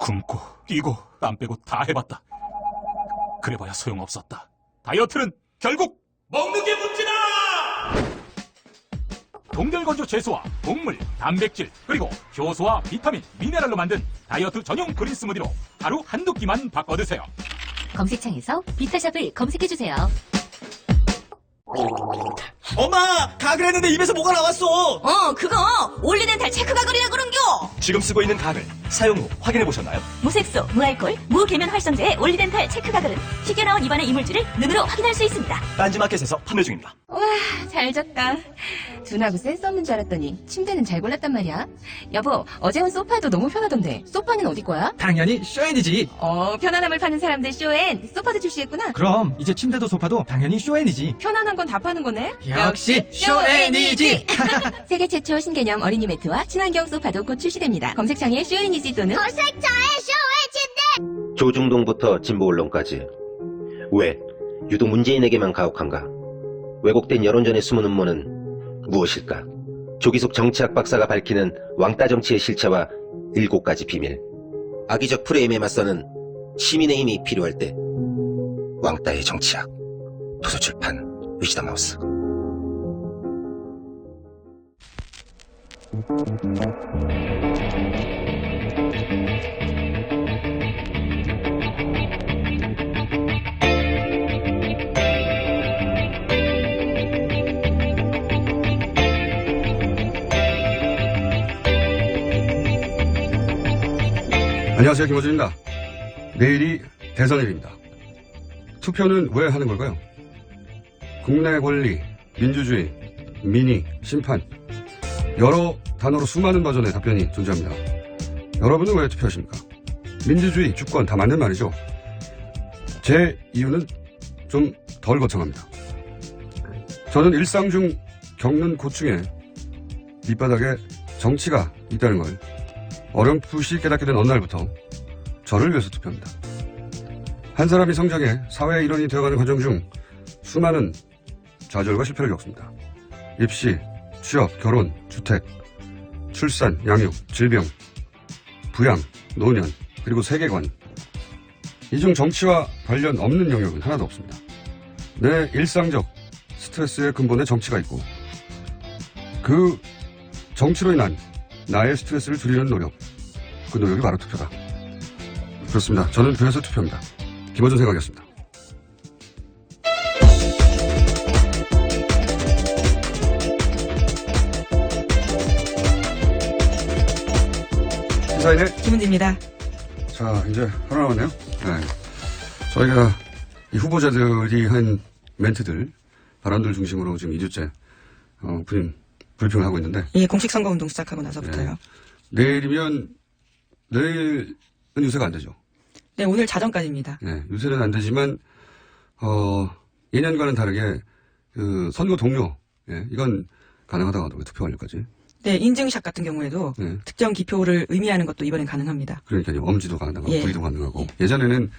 굶고 뛰고 땀 빼고 다 해봤다. 그래봐야 소용없었다. 다이어트는 결국 먹는 게 문제다! 동결건조 채소와 곡물, 단백질, 그리고 효소와 비타민, 미네랄로 만든 다이어트 전용 그린 스무디로 하루 한두 끼만 바꿔 드세요. 검색창에서 비타샵을 검색해주세요. 엄마! 가글 했는데 입에서 뭐가 나왔어! 그거 올리덴탈 체크가글이라 그런겨. 지금 쓰고 있는 가글, 사용 후 확인해보셨나요? 무색소, 무알콜, 무계면 활성제의 올리덴탈 체크가글은 튀겨나온 입안의 이물질을 눈으로 확인할 수 있습니다. 딴지마켓에서 판매 중입니다. 잘 잤다. 둔하고 센스 없는 줄 알았더니 침대는 잘 골랐단 말이야. 여보, 어제 온 소파도 너무 편하던데 소파는 어디 거야? 당연히 쇼엔이지. 편안함을 파는 사람들 쇼엔 소파도 출시했구나. 그럼 이제 침대도 소파도 당연히 쇼엔이지. 편안한 건 다 파는 거네. 역시 쇼엔이지. 세계 최초 신개념 어린이 매트와 친환경 소파도 곧 출시됩니다. 검색창에 쇼엔이지 또는 조중동부터 진보 언론까지 왜 유독 문재인에게만 가혹한가? 왜곡된 여론전의 숨은 음모는 무엇일까? 조기숙 정치학 박사가 밝히는 왕따 정치의 실체와 7가지 비밀. 악의적 프레임에 맞서는 시민의 힘이 필요할 때 왕따의 정치학. 도서출판 위시다 마우스. 안녕하세요, 김호준입니다. 내일이 대선일입니다. 투표는 왜 하는 걸까요? 국내 권리, 민주주의, 민의, 심판, 여러 단어로 수많은 버전의 답변이 존재합니다. 여러분은 왜 투표하십니까? 민주주의, 주권 다 맞는 말이죠. 제 이유는 좀 덜 거창합니다. 저는 일상 중 겪는 고충에 밑바닥에 정치가 있다는 걸 어렴풋이 깨닫게 된 어느 날부터 저를 위해서 투표합니다. 한 사람이 성장해 사회의 일원이 되어가는 과정 중 수많은 좌절과 실패를 겪습니다. 입시, 취업, 결혼, 주택, 출산, 양육, 질병, 부양, 노년, 그리고 세계관. 이 중 정치와 관련 없는 영역은 하나도 없습니다. 내 일상적 스트레스의 근본에 정치가 있고 그 정치로 인한 나의 스트레스를 줄이는 노력, 그 노력이 바로 투표다. 그렇습니다. 저는 그래서 투표합니다. 김어준 생각이었습니다. 시사인의 김은지입니다. 자, 이제 하나 남았네요. 네. 저희가 이 후보자들이 한 멘트들, 발언들 중심으로 지금 2주째 브리핑을 하고 있는데. 예, 공식 선거운동 시작하고 나서부터요. 네. 내일은 유세가 안 되죠. 네, 오늘 자정까지입니다. 네, 유세는 안 되지만, 예년과는 다르게, 선거 동료, 예, 이건 가능하다고 하더라고요, 투표 완료까지. 네, 인증샷 같은 경우에도 네. 특정 기표를 의미하는 것도 이번엔 가능합니다. 그러니까요, 엄지도 가능하고, 예. 부리도 가능하고. 예. 예전에는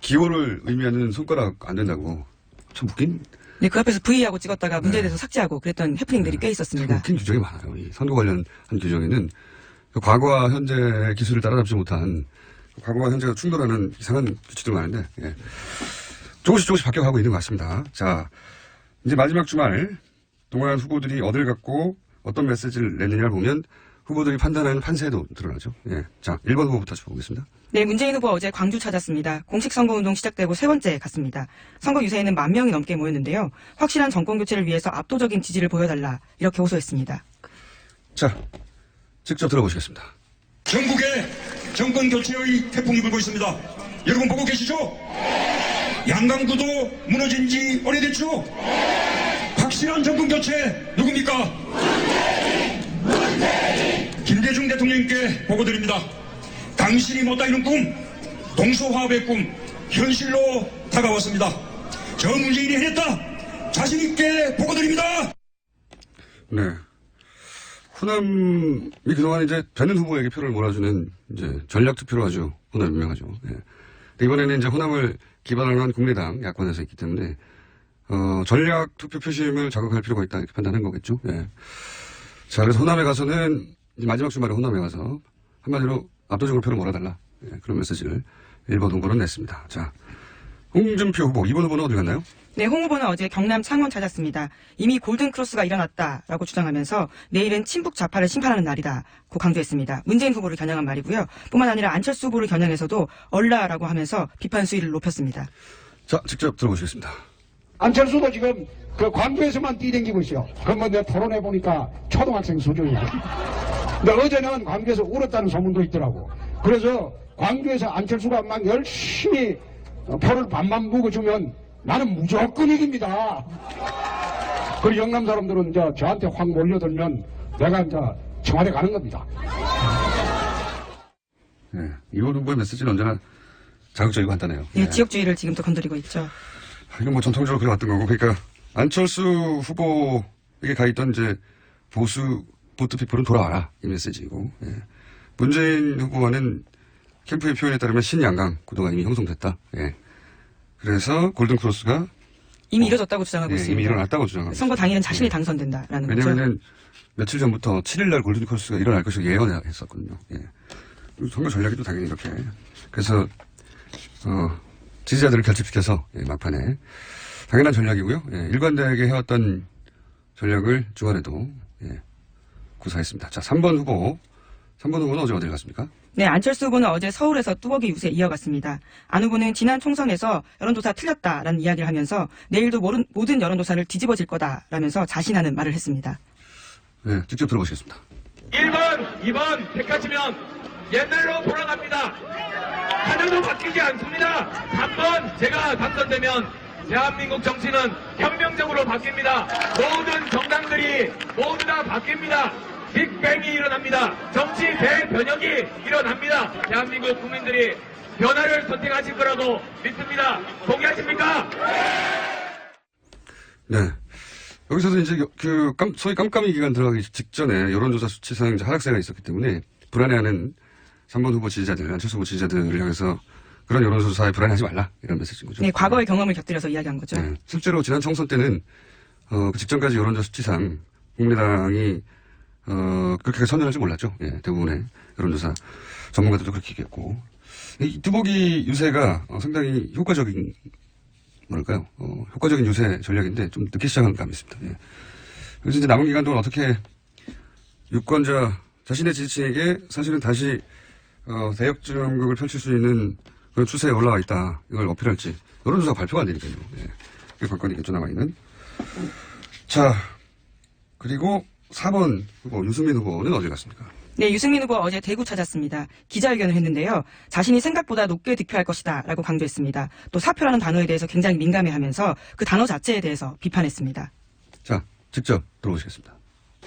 기호를 의미하는 손가락 안 된다고. 참 웃긴? 네, 그 앞에서 V하고 찍었다가 문제돼서 삭제하고 그랬던 해프닝들이 꽤 참 있었습니다. 웃긴 규정이 많아요. 이 선거 관련한 규정에는 그 과거와 현재의 기술을 따라잡지 못한 과거와 현재가 충돌하는 이상한 규칙들 많은데, 예. 조금씩 바뀌어가고 있는 것 같습니다. 자, 이제 마지막 주말 동안 후보들이 어딜 갖고 어떤 메시지를 냈느냐를 보면 후보들이 판단하는 판세도 드러나죠. 예. 자, 1번 후보부터 짚어보겠습니다. 네, 문재인 후보 어제 광주 찾았습니다. 공식 선거운동 시작되고 세 번째 갔습니다. 선거 유세에는 10,000명이 넘게 모였는데요. 확실한 정권 교체를 위해서 압도적인 지지를 보여달라 이렇게 호소했습니다. 자, 직접 들어보시겠습니다. 전국에 정권 교체의 태풍이 불고 있습니다. 여러분 보고 계시죠? 양강구도 무너진 지 오래됐죠? 확실한 정권 교체 누굽니까? 김대중 대통령님께 보고드립니다. 당신이 못다 이룬 꿈, 동서화합의 꿈, 현실로 다가왔습니다. 저 문재인이 해냈다. 자신있게 보고드립니다. 네. 호남이 그동안 이제 되는 후보에게 표를 몰아주는 이제 전략 투표로 아주 호남 유명하죠. 예. 근데 이번에는 이제 호남을 기반으로 한 국민의당 야권에서 있기 때문에, 전략 투표 표심을 자극할 필요가 있다 이렇게 판단한 거겠죠. 예. 자, 그래서 호남에 가서는 이제 마지막 주말에 호남에 가서 한마디로 압도적으로 표를 몰아달라. 예, 그런 메시지를 1번 후보는 냈습니다. 자, 홍준표 후보, 2번 후보는 어디 갔나요? 네, 홍 후보는 어제 경남 창원 찾았습니다. 이미 골든크로스가 일어났다라고 주장하면서 내일은 친북 좌파를 심판하는 날이다고 강조했습니다. 문재인 후보를 겨냥한 말이고요. 뿐만 아니라 안철수 후보를 겨냥해서도 얼라라고 하면서 비판 수위를 높였습니다. 자, 직접 들어보시겠습니다. 안철수도 지금 그 광주에서만 뛰댕기고 있어요. 그러면 내가 토론해보니까 초등학생 수준이야. 근데 어제는 광주에서 울었다는 소문도 있더라고. 그래서 광주에서 안철수가 막 열심히 표를 반만 묵어주면 나는 무조건 이깁니다. 그리고 영남 사람들은 이제 저한테 확 몰려들면 내가 이제 청와대 가는 겁니다. 네, 이번 후보의 메시지는 언제나 자극적이고 간단해요. 네, 지역주의를 지금 또 건드리고 있죠. 이건 뭐 전통적으로 그래왔던 거고, 그러니까 안철수 후보에게 가 있던 이제 보수 보트피플은 돌아와라 이 메시지고, 예. 문재인 후보와는 캠프의 표현에 따르면 신양강 구도가 이미 형성됐다. 예. 그래서 골든크로스가 이미 이뤄졌다고 주장하고 예, 있습니다. 이미 일어났다고 주장하고 선거 당일은 있습니다. 자신이 예. 당선된다라는 거죠. 왜냐면은 며칠 전부터 7일날 골든크로스가 일어날 것을 예언했었거든요. 예. 선거 전략이 또 당연히 이렇게. 그래서 지지자들을 결집시켜서 예, 막판에 당연한 전략이고요. 예, 일관되게 해왔던 전략을 주말에도 예, 구사했습니다. 자, 3번 후보는 어제 어딜 갔습니까? 네, 안철수 후보는 어제 서울에서 뚜벅이 유세 이어갔습니다. 안 후보는 지난 총선에서 여론조사 틀렸다라는 이야기를 하면서 내일도 모든 여론조사를 뒤집어질 거다라면서 자신하는 말을 했습니다. 네, 직접 들어보시겠습니다. 1번, 2번 택하시면 옛날로 돌아갑니다. 하나도 바뀌지 않습니다. 3번 제가 당선되면 대한민국 정치는 혁명적으로 바뀝니다. 모든 정당들이 모두 다 바뀝니다. 빅뱅이 일어납니다. 정치 대변혁이 일어납니다. 대한민국 국민들이 변화를 선택하실 거라고 믿습니다. 동의하십니까? 네. 여기서도 이제 소위 깜깜이 기간 들어가기 직전에 여론조사 수치상 이제 하락세가 있었기 때문에 불안해하는 3번 후보 지지자들, 안철수 후보 지지자들을 향해서 그런 여론조사에 불안해하지 말라 이런 메시지인 거죠. 네, 과거의 경험을 곁들여서 이야기한 거죠. 네. 실제로 지난 총선 때는 그 직전까지 여론조사 수치상 국민의당이 그렇게 선전할 줄 몰랐죠. 예, 대부분의 여론조사 전문가들도 그렇게 얘기했고. 이 뚜벅이 유세가 상당히 효과적인, 뭐랄까요, 효과적인 유세 전략인데 좀 늦게 시작한 감이 있습니다. 예. 그래서 이제 남은 기간 동안 어떻게 유권자, 자신의 지지층에게 사실은 다시, 대역전극을 펼칠 수 있는 그런 추세에 올라와 있다. 이걸 어필할지. 여론조사가 발표가 안 되니까요. 예. 그게 관건이겠죠, 남아있는. 자, 그리고 4번 후보, 유승민 후보는 어디 갔습니까? 네, 유승민 후보 어제 대구 찾았습니다. 기자회견을 했는데요. 자신이 생각보다 높게 득표할 것이다 라고 강조했습니다. 또 사표라는 단어에 대해서 굉장히 민감해하면서 그 단어 자체에 대해서 비판했습니다. 자, 직접 들어보시겠습니다.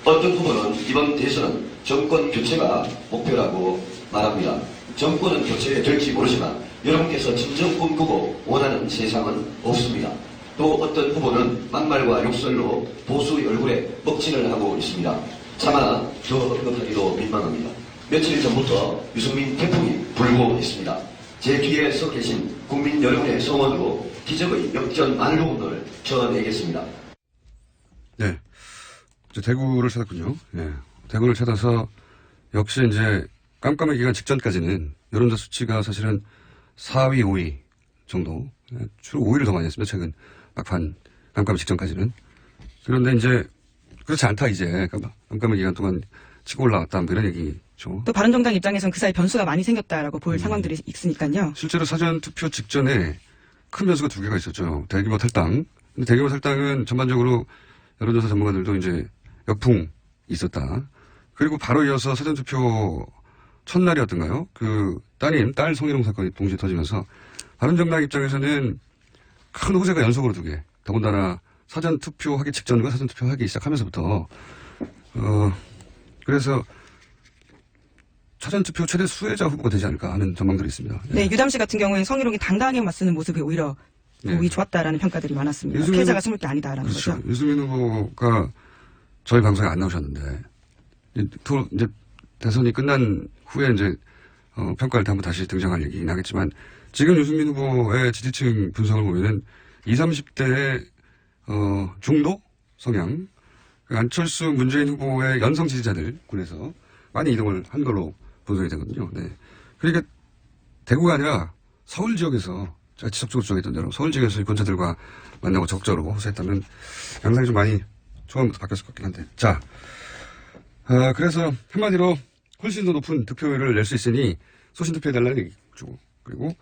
어떤 후보는 이번 대선은 정권 교체가 목표라고 말합니다. 정권은 교체될지 모르지만 여러분께서 진정 꿈꾸고 원하는 세상은 없습니다. 또 어떤 후보는 막말과 욕설로 보수의 얼굴에 먹칠을 하고 있습니다. 차마 더 언급하기도 민망합니다. 며칠 전부터 유승민 태풍이 불고 있습니다. 제 뒤에 서 계신 국민 여러분의 성원으로 기적의 역전 만루운을 쳐내겠습니다. 네. 이제 대구를 찾았군요. 네. 대구를 찾아서 역시 이제 깜깜의 기간 직전까지는 여론조사 수치가 사실은 4위, 5위 정도. 주로 5위를 더 많이 했습니다. 최근 막판 깜깜의 직전까지는. 그런데 이제 그렇지 않다 이제 깜깜의 기간 동안 치고 올라왔다 뭐 이런 얘기죠. 또 바른정당 입장에선 그 사이 변수가 많이 생겼다라고 보일 상황들이 있으니까요. 실제로 사전투표 직전에 큰 변수가 두 개가 있었죠. 대규모 탈당. 근데 대규모 탈당은 전반적으로 여론조사 전문가들도 이제 역풍이 있었다. 그리고 바로 이어서 사전투표 첫날이었던가요? 그 딸 성희롱 사건이 동시에 터지면서 바른정당 입장에서는 큰 호재가 연속으로 두 개. 더군다나 사전투표하기 직전과 사전투표하기 시작하면서부터 그래서 사전투표 최대 수혜자 후보가 되지 않을까 하는 전망들이 있습니다. 네, 유담 씨 같은 경우에는 성희롱이 당당하게 맞서는 모습이 오히려 보기 좋았다라는 평가들이 많았습니다. 피해자가 숨을 게 아니다라는 그렇죠. 거죠. 유승민 후보가 저희 방송에 안 나오셨는데 이제 대선이 끝난 후에 이제 평가할 때 한번 다시 등장할 얘기긴 하겠지만 지금 유승민 후보의 지지층 분석을 보면은 20, 30대의 중도 성향, 안철수 문재인 후보의 연성 지지자들 군에서 많이 이동을 한 걸로 분석이 되거든요. 네. 그러니까 대구가 아니라 서울 지역에서 제가 지속적으로 주장했던 대로 서울 지역에서 유권자들과 만나고 적절하고 호소했다면 양상이 좀 많이 처음부터 바뀌었을 것 같긴 한데. 자, 그래서 한마디로 훨씬 더 높은 득표율을 낼 수 있으니 소신 투표해달라는 얘기죠. 그리고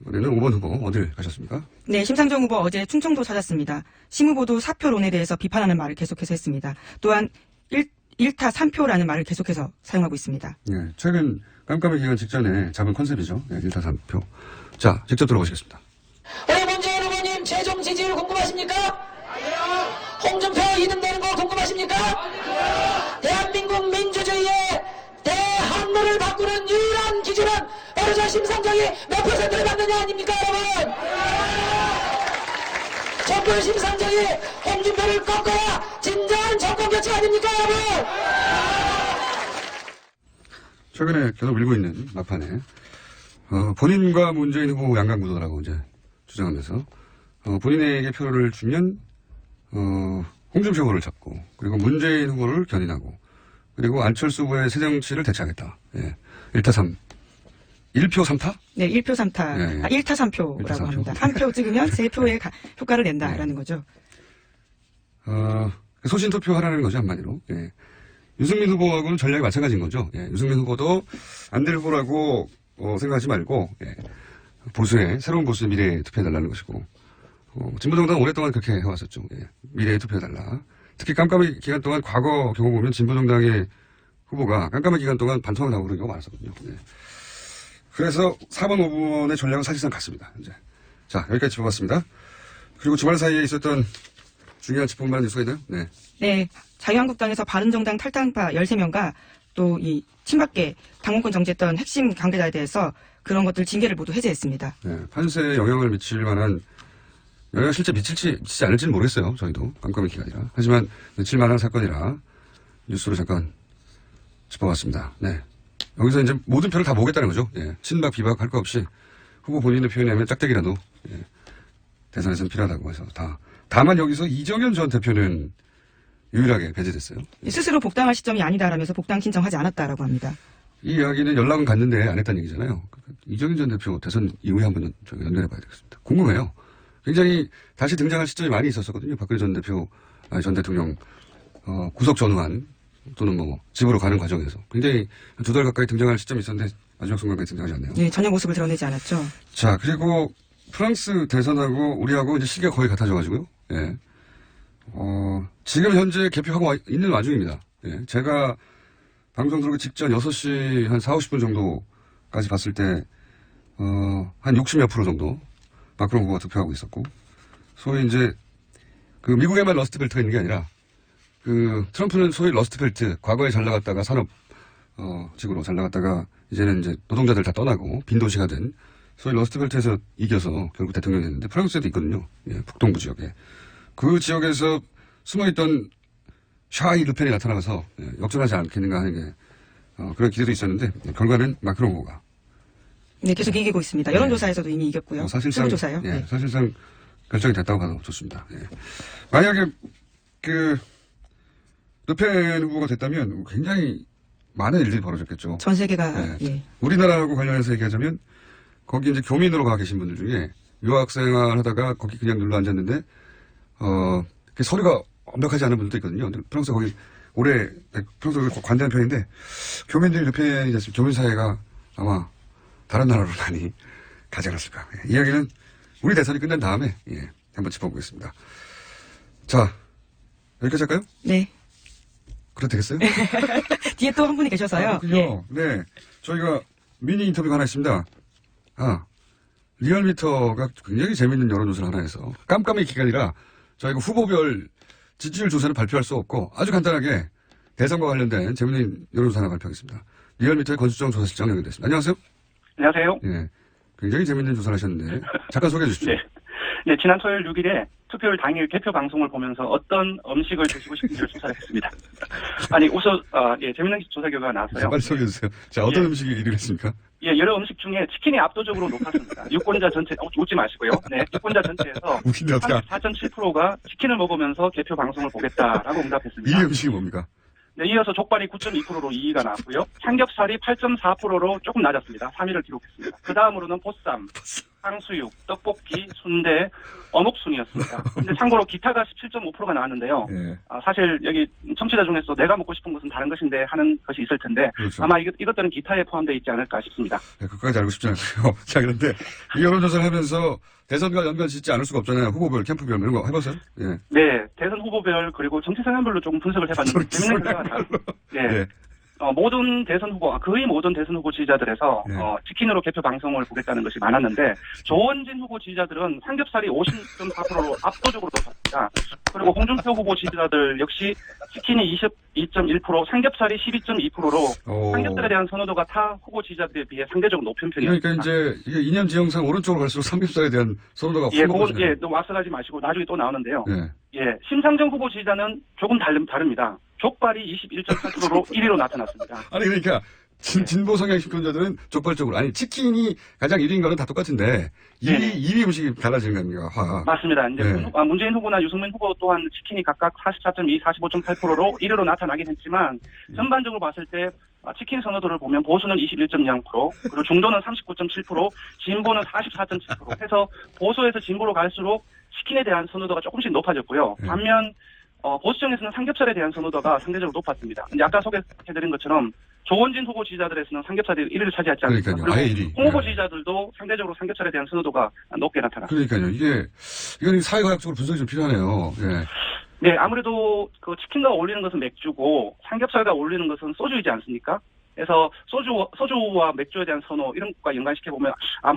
이번에는 5번 후보 어딜 가셨습니까? 네, 심상정 후보 어제 충청도 찾았습니다. 심 후보도 사표론에 대해서 비판하는 말을 계속해서 했습니다. 또한 1타 3표라는 말을 계속해서 사용하고 있습니다. 네, 최근 깜깜이 기간 직전에 잡은 컨셉이죠. 네, 1타 3표. 자, 직접 들어보시겠습니다. 문재인 후보님 최종 지지율 궁금하십니까? 아니요. 홍준표 2등 되는 거 궁금하십니까? 아니요. 대한민국 민주주의의 대항로를 바꾸는 유일한 기준은 바로 저 심상정이 몇 %를 받느냐 아닙니까 여러분? 정부 심상정이 홍준표를 꺾어야 진정한 정권 교체 아닙니까 여러분? 최근에 계속 밀고 있는 막판에 본인과 문재인 후보 양강구도라고 이제 주장하면서 본인에게 표를 주면 홍준표 후보를 잡고 그리고 문재인 후보를 견인하고 그리고 안철수 후보의 새정치를 대체하겠다. 예. 1타 3. 1표 3타? 네, 1표 3타. 예, 예. 1타 3표라고 1타 3표. 합니다. 한 표 찍으면 3표의 효과를 낸다라는 거죠. 소신 투표하라는 거죠, 한마디로. 예. 유승민 후보하고는 전략이 마찬가지인 거죠. 예. 유승민 후보도 안 될 후보라고 생각하지 말고 예. 새로운 보수의 미래에 투표해달라는 것이고 진보정당은 오랫동안 그렇게 해왔었죠. 예. 미래에 투표해달라. 특히 깜깜이 기간 동안 과거 경우 보면 진보정당의 후보가 깜깜이 기간 동안 반토막 나고 그런 경우가 많았었거든요. 예. 그래서 4번, 5번의 전략은 사실상 같습니다. 이제. 자, 여기까지 짚어봤습니다. 그리고 주말 사이에 있었던 중요한 짚어볼 뉴스가 있나요? 네. 네, 자유한국당에서 바른정당 탈당파 13명과 또 이 친박계 당원권 정지했던 핵심 관계자에 대해서 그런 것들 징계를 모두 해제했습니다. 네, 판세에 영향을 미칠 만한 영향을 실제 미치지 않을지는 모르겠어요. 저희도 깜깜이 기간이라. 하지만 미칠 만한 사건이라 뉴스로 잠깐 짚어봤습니다. 네, 여기서 이제 모든 표를 다 모으겠다는 거죠. 예, 친박 비박 할 거 없이 후보 본인의 표현이 하면 짝대기라도 예, 대선에서는 필요하다고 해서 다만 여기서 이정현 전 대표는 유일하게 배제됐어요. 스스로 복당할 시점이 아니다라면서 복당 신청하지 않았다라고 합니다. 이 이야기는 연락은 갔는데 안 했다는 얘기잖아요. 이정현 전 대표 대선 이후에 한번 저희가 연결해 봐야 되겠습니다. 궁금해요. 굉장히 다시 등장할 시점이 많이 있었거든요. 박근혜 전 대통령 구속 전후한 또는 뭐 집으로 가는 과정에서 굉장히 한 2달 가까이 등장할 시점이 있었는데 마지막 순간까지 등장하지 않네요. 네, 전혀 모습을 드러내지 않았죠. 자, 그리고 프랑스 대선하고 우리하고 이제 시기가 거의 같아져가지고요. 예. 지금 현재 개표하고 있는 와중입니다. 예. 제가 방송 들어오기 직전 6시 한 40, 50분 정도까지 봤을 때, 한 60몇 % 정도 마크롱 후보가 득표하고 있었고, 소위 이제, 미국에만 러스트벨트가 있는 게 아니라, 트럼프는 소위 러스트벨트, 과거에 잘 나갔다가 직으로 잘 나갔다가, 이제는 이제 노동자들 다 떠나고, 빈도시가 된, 소위 러스트벨트에서 이겨서 결국 대통령이 됐는데, 프랑스에도 있거든요. 예, 북동부 지역에. 그 지역에서 숨어있던 샤이 르펜이 나타나서 역전하지 않겠는가 하는 게 그런 기대도 있었는데 결과는 마크롱 후보가 네, 계속 이기고 있습니다. 여론조사에서도 이미 이겼고요. 사실상 조사요. 예, 네. 사실상 결정이 됐다고 봐도 좋습니다. 예. 만약에 르펜 후보가 됐다면 굉장히 많은 일들이 벌어졌겠죠. 전 세계가 예. 우리나라하고 관련해서 얘기하자면 거기 이제 교민으로 가 계신 분들 중에 유학생활 하다가 거기 그냥 눌러 앉았는데 서류가 완벽하지 않은 분들도 있거든요. 근데 프랑스 거기 프랑스 관대한 편인데 교민들이 르펜이 됐으면 교민사회가 아마 다른 나라로 많이 가지 않았을까. 예, 이야기는 우리 대선이 끝난 다음에 한번 짚어보겠습니다. 자, 여기까지 할까요? 네. 그래도 되겠어요? 뒤에 또 한 분이 계셔서요. 그렇군요. 네. 저희가 미니 인터뷰가 하나 있습니다. 리얼미터가 굉장히 재밌는 여론조사를 하나 해서 깜깜이 기간이라 저희가 후보별 지지율 조사는 발표할 수 없고 아주 간단하게 대선과 관련된 재밌는 여론조사 하나 발표하겠습니다. 리얼미터의 권수정 조사실장 연결됐습니다. 안녕하세요. 안녕하세요. 예, 굉장히 재밌는 조사를 하셨는데 잠깐 소개해 주십시오. 네, 지난 토요일 6일에 투표율 당일 개표 방송을 보면서 어떤 음식을 드시고 싶은지를 조사를 했습니다. 아니, 우선 재밌는 조사 결과가 나왔어요. 빨리 소개해 주세요. 자, 어떤 음식이 1위를 했습니까? 예, 여러 음식 중에 치킨이 압도적으로 높았습니다. 유권자 전체, 웃지 마시고요. 네, 유권자 전체에서 34.7%가 치킨을 먹으면서 개표 방송을 보겠다라고 응답했습니다. 이 음식이 뭡니까? 네, 이어서 족발이 9.2%로 2위가 나왔고요. 삼겹살이 8.4%로 조금 낮았습니다. 3위를 기록했습니다. 그 다음으로는 보쌈, 탕수육, 떡볶이, 순대, 어묵 순이었습니다. 근데 참고로 기타가 17.5%가 나왔는데요. 예. 사실 여기 청취자 중에서 내가 먹고 싶은 것은 다른 것인데 하는 것이 있을 텐데 그렇죠. 아마 이것들은 기타에 포함되어 있지 않을까 싶습니다. 네, 그까지 알고 싶지 않고요. 자, 그런데 이 여론조사를 하면서 대선과 연관 짓지 않을 수가 없잖아요. 후보별, 캠프별 이런 거 해봤어요? 예. 네, 대선 후보별 그리고 정치 성향별로 조금 분석을 해봤는데 재밌는 결과가 나왔습니다. 네. 모든 대선 후보, 거의 모든 대선 후보 지지자들에서 치킨으로 개표 방송을 보겠다는 것이 많았는데 조원진 후보 지지자들은 삼겹살이 50.4%로 압도적으로 높았습니다. 그리고 홍준표 후보 지지자들 역시 치킨이 22.1%, 삼겹살이 12.2%로 삼겹살에 대한 선호도가 타 후보 지지자들에 비해 상대적으로 높은 편이었습니다. 그러니까 이제 이게 이념 지형상 오른쪽으로 갈수록 삼겹살에 대한 선호도가 예, 확 그건 높아지네요. 또 왁스가지 마시고 나중에 또 나오는데요. 네. 예, 심상정 후보 지지자는 조금 다릅니다. 족발이 21.8%로 1위로 나타났습니다. 아니 그러니까 진보 성향 집권자들은 족발 쪽으로 아니 치킨이 가장 1위인 거는 다 똑같은데 2위 음식이 달라지는 겁니까? 화. 맞습니다. 이제 네. 문재인 후보나 유승민 후보 또한 치킨이 각각 44.2, 45.8%로 1위로 나타나긴 했지만 전반적으로 봤을 때 치킨 선호도를 보면 보수는 21.0%, 그리고 중도는 39.7%, 진보는 44.7% 해서 보수에서 진보로 갈수록 치킨에 대한 선호도가 조금씩 높아졌고요. 반면 보수층에서는 삼겹살에 대한 선호도가 상대적으로 높았습니다. 근데 아까 소개해드린 것처럼 조원진 후보 지지자들에서는 삼겹살이 1위를 차지했지 않습니까? 그러니까요. 아예 1위. 홍 후보 지지자들도 상대적으로 삼겹살에 대한 선호도가 높게 나타났습니다. 그러니까요. 이건 사회과학적으로 분석이 좀 필요하네요. 예. 네, 아무래도 그 치킨과 어울리는 것은 맥주고 삼겹살과 어울리는 것은 소주이지 않습니까? 그래서 소주와 맥주에 대한 선호 이런 것과 연관시켜 보면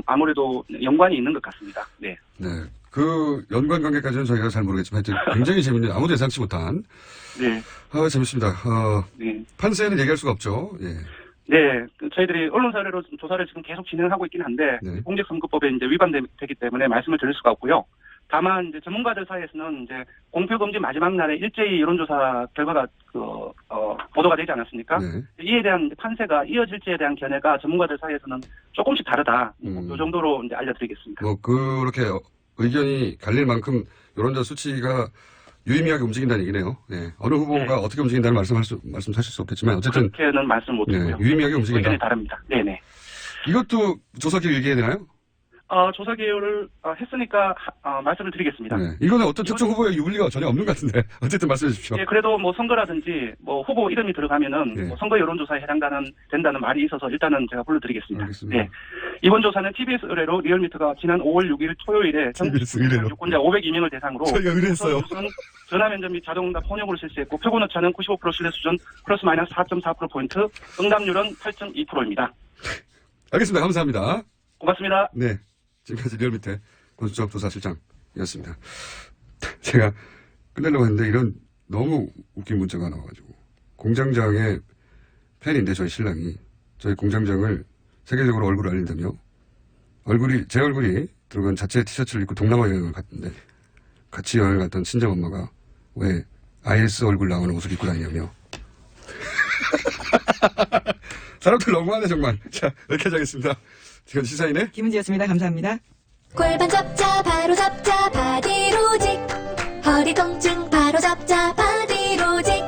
아무래도 연관이 있는 것 같습니다. 네. 네. 그 연관 관계까지는 저희가 잘 모르겠지만 하여튼 굉장히 재밌는 아무도 예상치 못한. 네. 재밌습니다. 네. 판세는 얘기할 수가 없죠. 예. 네, 저희들이 언론 사례로 조사를 지금 계속 진행하고 있긴 한데 공직선거법에 이제 위반되기 때문에 말씀을 드릴 수가 없고요. 다만 이제 전문가들 사이에서는 이제 공표 검지 마지막 날에 일제히 여론조사 결과가 보도가 되지 않았습니까? 네. 이에 대한 판세가 이어질지에 대한 견해가 전문가들 사이에서는 조금씩 다르다. 이 정도로 이제 알려드리겠습니다. 그렇게 의견이 갈릴 만큼 여론조사 수치가 유의미하게 움직인다는 얘기네요. 네. 어느 후보가 어떻게 움직인다는 말씀하실 수 없겠지만 어쨌든 그렇게는 말씀 못 드리고요. 유의미하게 움직인다. 의견이 다릅니다. 네네. 이것도 조사기획 얘기해야 되나요? 조사 개요를 했으니까 말씀을 드리겠습니다. 네. 이거는 어떤 특정 후보의 유불리가 전혀 없는 것 같은데 어쨌든 말씀해 주십시오. 예, 그래도 뭐 선거라든지 뭐 후보 이름이 들어가면은 뭐 선거 여론조사에 된다는 말이 있어서 일단은 제가 불러드리겠습니다. 알겠습니다. 네. 이번 조사는 TBS 의뢰로 리얼미터가 지난 5월 6일 토요일에 유권자 502명을 대상으로 저희가 의뢰했어요. 전화 면접 및 자동응답 혼용을 실시했고 표본 오차는 95% 신뢰 수준 플러스 마이너스 4.4%포인트, 응답률은 8.2%입니다. 알겠습니다. 감사합니다. 고맙습니다. 네. 지금까지 리얼미터 권수정조사실장이었습니다. 제가 끝내려고 했는데 이런 너무 웃긴 문자가 나와가지고 공장장의 팬인데 저희 신랑이 저희 공장장을 세계적으로 얼굴을 알린다며 제 얼굴이 들어간 자체 티셔츠를 입고 동남아 여행을 갔는데 같이 여행을 갔던 친정엄마가 왜 IS 얼굴 나오는 옷을 입고 다니냐며 사람들 너무하네 정말. 자 여기까지 하겠습니다. 지금 시사인의 김은지였습니다. 감사합니다. 골반 잡자 바로 잡자 바디로직, 허리 통증 바로 잡자 바디로직,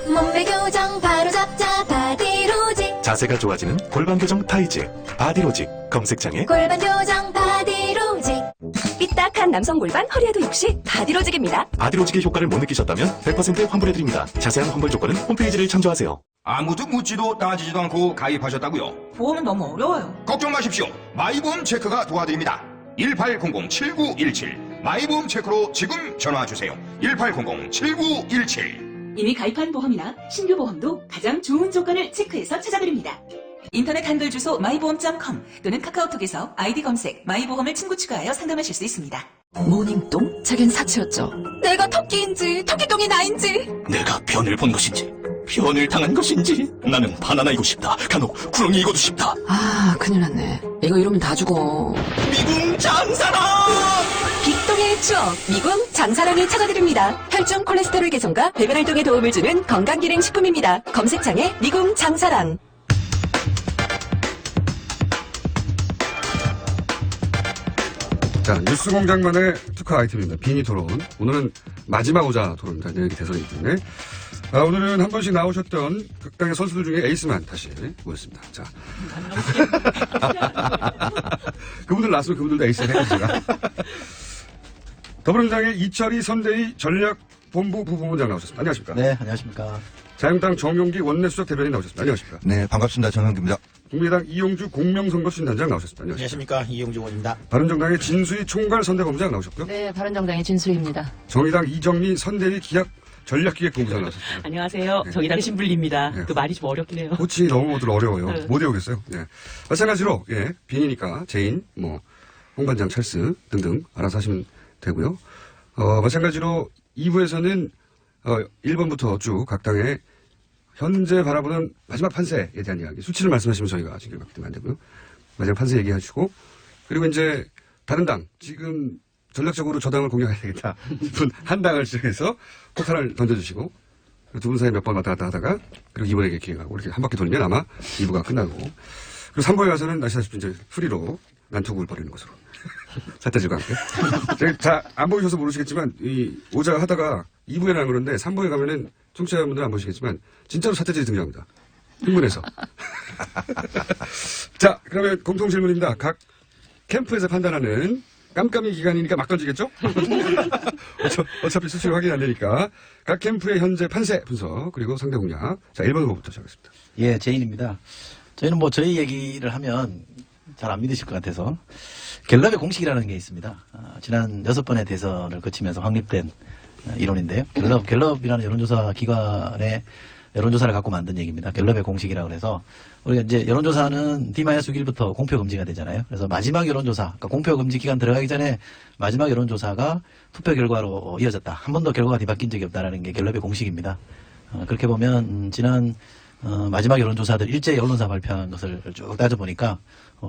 몸매 교정 바로 잡자 바디로직, 자세가 좋아지는 골반 교정 타이즈 바디로직 검색창에 골반 교정 바디로직. 삐딱한 남성 골반 허리에도 역시 바디로직입니다. 바디로직의 효과를 못 느끼셨다면 100% 환불해드립니다. 자세한 환불 조건은 홈페이지를 참조하세요. 아무도 묻지도 따지지도 않고 가입하셨다고요? 보험은 너무 어려워요. 걱정 마십시오. 마이보험 체크가 도와드립니다. 1800-7917 마이보험 체크로 지금 전화주세요. 1800-7917 이미 가입한 보험이나 신규 보험도 가장 좋은 조건을 체크해서 찾아드립니다. 인터넷 한글 주소 마이보험.com 또는 카카오톡에서 아이디 검색 마이보험을 친구 추가하여 상담하실 수 있습니다. 모닝똥? 자긴 사치였죠. 내가 토끼인지 토끼똥이 나인지, 내가 변을 본 것인지 변을 당한 것인지 나는 바나나이고 싶다. 간혹 구렁이이고도 싶다. 큰일 났네. 이거 이러면 다 죽어. 미궁 장사랑! 빅동의 추억 미궁 장사랑이 찾아드립니다. 혈중 콜레스테롤 개선과 배변 활동에 도움을 주는 건강기능식품입니다. 검색창에 미궁 장사랑. 자, 뉴스공장만의 특화 아이템입니다. 빙의 토론. 오늘은 마지막 오자 토론입니다. 내일 대선이기 때문에. 오늘은 한 번씩 나오셨던 극당의 선수들 중에 에이스만 다시 모였습니다. 자. 그분들 나왔으면 그분들도 에이스를 해주세요. 더불어민주당의 이철희 선대위 전략본부 부부본장 나오셨습니다. 안녕하십니까? 네, 안녕하십니까? 자유한국당 정용기 원내수석 대변인 나오셨습니다. 안녕하십니까? 네, 반갑습니다. 정용기입니다. 국민의당 이용주 공명선거신단장 나오셨습니다. 안녕하십니까? 이용주 의원입니다. 바른정당의 진수희 총괄선대본부장 나오셨고요. 네, 바른정당의 진수입니다. 정의당 이정미 선대위 기약 전략기획본부장 나오셨습니다. 안녕하세요. 네. 정의당 신불리입니다. 네. 그 말이 좀 어렵긴 해요. 호칭이 너무 어려워요. 네. 못 외우겠어요. 예. 마찬가지로 비니니까 제인, 홍반장 찰스 등등 알아서 하시면 되고요. 마찬가지로 2부에서는 1번부터 쭉 각 당의 현재 바라보는 마지막 판세에 대한 이야기, 수치를 말씀하시면 저희가 진행을 받기 때문에 안 되고요. 마지막 판세 얘기하시고, 그리고 이제 다른 당, 지금 전략적으로 저 당을 공략해야 되겠다 싶은 한 당을 시작해서 포탄을 던져주시고, 두 분 사이 몇 번 왔다 갔다 하다가, 그리고 이번에 기획하고, 이렇게 한 바퀴 돌면 아마 2부가 끝나고, 그리고 3부에 가서는 아시다시피 이제 프리로 난투극을 벌이는 것으로. 사태질과 함께. 자, 안 보이셔서 모르시겠지만, 오자 하다가 2부에 나는 그런데 3부에 가면은 청취자분들은 안 보시겠지만, 진짜로 사태질이 등장합니다. 흥분해서. 자, 그러면 공통 질문입니다. 각 캠프에서 판단하는 깜깜이 기간이니까 막 던지겠죠? 어차피 수치를 확인 안 되니까. 각 캠프의 현재 판세 분석, 그리고 상대 공략. 자, 1번 후보부터 시작하겠습니다. 예, 제인입니다. 저희는 저희 얘기를 하면 잘 안 믿으실 것 같아서 갤럽의 공식이라는 게 있습니다. 지난 6번의 대선을 거치면서 확립된 이론인데요. 갤럽이라는 여론조사 기관의 여론조사를 갖고 만든 얘기입니다. 갤럽의 공식이라고 해서 우리가 이제 여론조사는 D-6일부터 공표 금지가 되잖아요. 그래서 마지막 여론조사, 그러니까 공표 금지 기간 들어가기 전에 마지막 여론조사가 투표 결과로 이어졌다. 한 번도 결과가 뒤바뀐 적이 없다라는 게 갤럽의 공식입니다. 그렇게 보면 지난 마지막 여론조사들 일제히 언론사 발표한 것을 쭉 따져보니까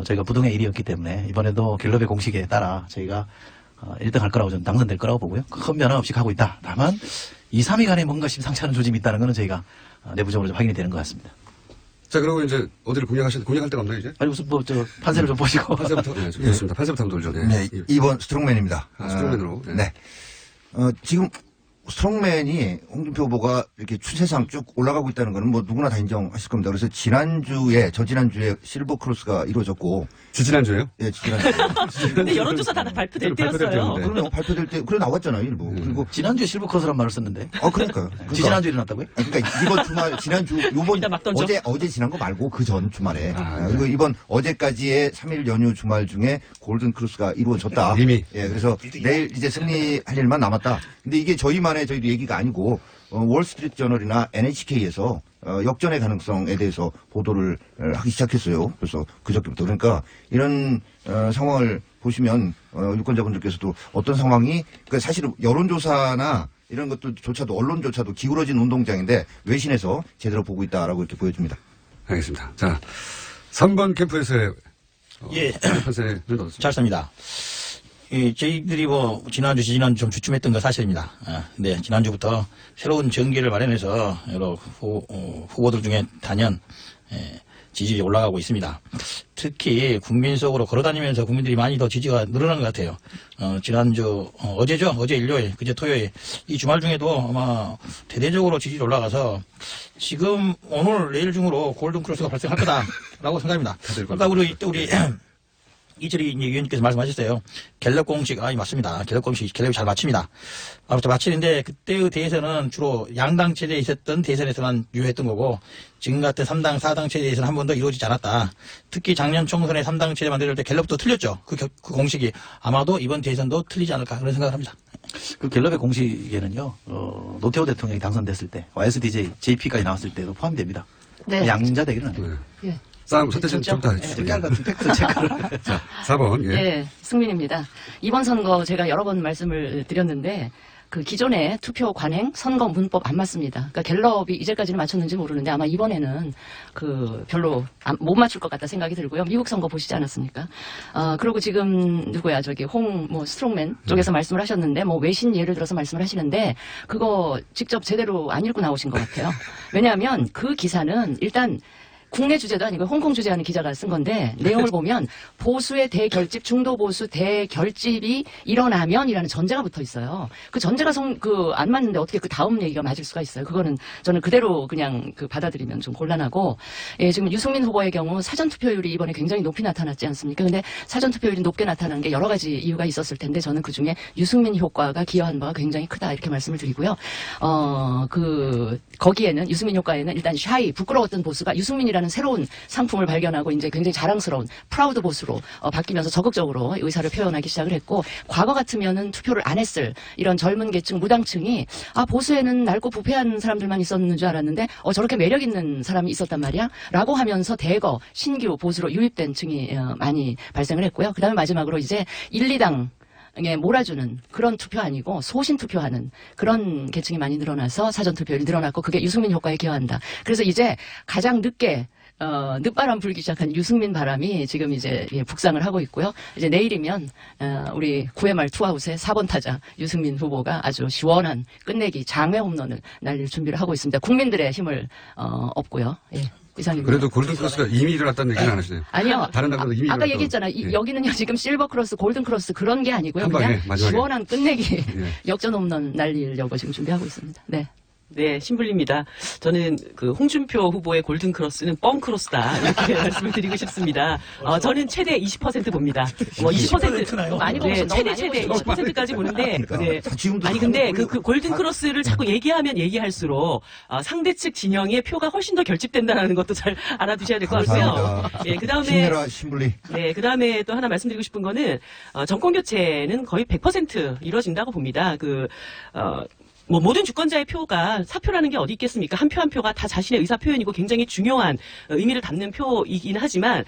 저희가 부동의 1위였기 때문에 이번에도 갤럽의 공식에 따라 저희가 1등 할 거라고 저는 당선될 거라고 보고요. 큰 변화 없이 가고 있다. 다만 2, 3위 간에 뭔가 심상치 않은 조짐이 있다는 것은 저희가 내부적으로 좀 확인이 되는 것 같습니다. 자, 그러고 이제 어디를 공략할 데가 없나요, 이제? 아니, 무슨 판세를 좀 보시고. 판세부터? 네, 좋습니다. 판세부터 한번 돌죠. 네, 2번 스트롱맨입니다. 스트롱맨으로. 네. 지금 스트롱맨이 홍준표 후보가 이렇게 추세상 쭉 올라가고 있다는 거는 누구나 다 인정하실 겁니다. 그래서 저지난주에 실버 크로스가 이루어졌고. 지지난주에요? 예, 지지난주에. 근데 여론조사 다 발표될 때였어요. 그러면 발표될 때, 그래 나왔잖아요, 일부. 그리고. 지난주에 실버 크로스란 말을 썼는데. 그러니까요. 지난주에 일어났다고요? 그러니까 이번 주말, 어제 지난 거 말고 그 전 주말에. 그리고 이번 어제까지의 3일 연휴 주말 중에 골든 크로스가 이루어졌다. 이미. 예, 그래서 내일 이제 승리할 일만 남았다. 근데 이게 저희도 얘기가 아니고 월스트리트 저널이나 NHK에서 역전의 가능성에 대해서 보도를 하기 시작했어요. 그래서 그저께부터. 그러니까 이런 상황을 보시면 유권자분들께서도 어떤 상황이, 그러니까 사실은 여론조사나 이런 것들조차도 언론조차도 기울어진 운동장인데 외신에서 제대로 보고 있다라고 이렇게 보여줍니다. 알겠습니다. 자, 3번 캠프에서의 판세는 어떻습니까? 잘 씁니다. 저희들이 지난주 좀 주춤했던 거 사실입니다. 근데 지난주부터 새로운 전개를 마련해서 여러 후보들 중에 단연 지지율이 올라가고 있습니다. 특히 국민 속으로 걸어다니면서 국민들이 많이 더 지지가 늘어난 것 같아요. 지난주 어제 일요일, 그제 토요일 이 주말 중에도 아마 대대적으로 지지율이 올라가서 지금 오늘 내일 중으로 골든 크로스가 발생할 거다라고 생각합니다. 그러니까 우리 이철희 위원님께서 말씀하셨어요. 갤럽 공식, 맞습니다. 갤럽 공식, 갤럽이 잘 맞춥니다. 맞추는데 그때의 대선은 주로 양당 체제에 있었던 대선에서만 유효했던 거고 지금 같은 3당, 4당 체제에서는 한 번도 이루어지지 않았다. 특히 작년 총선에 3당 체제 만들 때 갤럽도 틀렸죠. 그 공식이 아마도 이번 대선도 틀리지 않을까 그런 생각을 합니다. 그 갤럽의 공식에는요, 노태우 대통령이 당선됐을 때, YSDJ, JP까지 나왔을 때도 포함됩니다. 네. 양자 대결은 아니에요. 예. 싸움 선택지는 좀 다 해주시죠. 같은 팩트 체크를. 자, 4번. 예, 승민입니다. 이번 선거 제가 여러 번 말씀을 드렸는데 그 기존의 투표 관행, 선거 문법 안 맞습니다. 그러니까 갤럽이 이제까지는 맞췄는지 모르는데 아마 이번에는 별로 못 맞출 것 같다 생각이 들고요. 미국 선거 보시지 않았습니까? 그리고 지금 스트롱맨 쪽에서 말씀을 하셨는데 외신 예를 들어서 말씀을 하시는데 그거 직접 제대로 안 읽고 나오신 것 같아요. 왜냐하면 그 기사는 일단 국내 주제도 아니고 홍콩 주제하는 기자가 쓴 건데 내용을 보면 보수의 대결집, 중도 보수 대결집이 일어나면이라는 전제가 붙어 있어요. 그 전제가 안 맞는데 어떻게 그 다음 얘기가 맞을 수가 있어요. 그거는 저는 그대로 그냥 받아들이면 좀 곤란하고, 예, 지금 유승민 후보의 경우 사전 투표율이 이번에 굉장히 높이 나타났지 않습니까? 근데 사전 투표율이 높게 나타난 게 여러 가지 이유가 있었을 텐데 저는 그 중에 유승민 효과가 기여한 바가 굉장히 크다 이렇게 말씀을 드리고요. 거기에는 유승민 효과에는 일단 샤이 부끄러웠던 보수가 유승민이라는 새로운 상품을 발견하고 이제 굉장히 자랑스러운 프라우드 보수로 바뀌면서 적극적으로 의사를 표현하기 시작을 했고, 과거 같으면은 투표를 안 했을 이런 젊은 계층 무당층이 보수에는 낡고 부패한 사람들만 있었는 줄 알았는데 저렇게 매력 있는 사람이 있었단 말이야 라고 하면서 대거 신규 보수로 유입된 층이 많이 발생을 했고요. 그다음에 마지막으로 이제 1, 2당 몰아주는 그런 투표 아니고 소신 투표하는 그런 계층이 많이 늘어나서 사전 투표율이 늘어났고, 그게 유승민 효과에 기여한다. 그래서 이제 가장 늦게 늦바람 불기 시작한 유승민 바람이 지금 이제 북상을 하고 있고요. 이제 내일이면 우리 9회 말 투아웃의 4번 타자 유승민 후보가 아주 시원한 끝내기 장외 홈런을 날릴 준비를 하고 있습니다. 국민들의 힘을 얻고요. 예. 이상입니다. 그래도 골든크로스가 이미 일어났다는 얘기는 안 하시네요. 아니요. 다른 당들도 이미 아까 일어났다고. 얘기했잖아. 예. 여기는요 지금 실버크로스, 골든크로스 그런 게 아니고요. 한 방에, 그냥 마지막에. 시원한 끝내기 예. 역전 홈런 날리려고 지금 준비하고 있습니다. 네. 네, 신불리입니다. 저는 그 홍준표 후보의 골든크로스는 뻥크로스다 이렇게 말씀을 드리고 싶습니다. 저는 최대 20% 봅니다. 20% 많이 네, 보셨어요. 너무 최대 많이 20%까지 보는데, 그러니까. 네. 지금도 아니 근데 그 골든크로스를 자꾸 얘기하면 얘기할수록 상대 측 진영의 표가 훨씬 더 결집된다는 것도 잘 알아두셔야 될 것 같고요. 감사합니다. 예, 그다음에 힘내라 신불리. 네, 그다음에 또 하나 말씀드리고 싶은 거는 정권 교체는 거의 100% 이루어진다고 봅니다. 모든 주권자의 표가 사표라는 게 어디 있겠습니까? 한 표 한 표가 다 자신의 의사 표현이고 굉장히 중요한 의미를 담는 표이긴 하지만,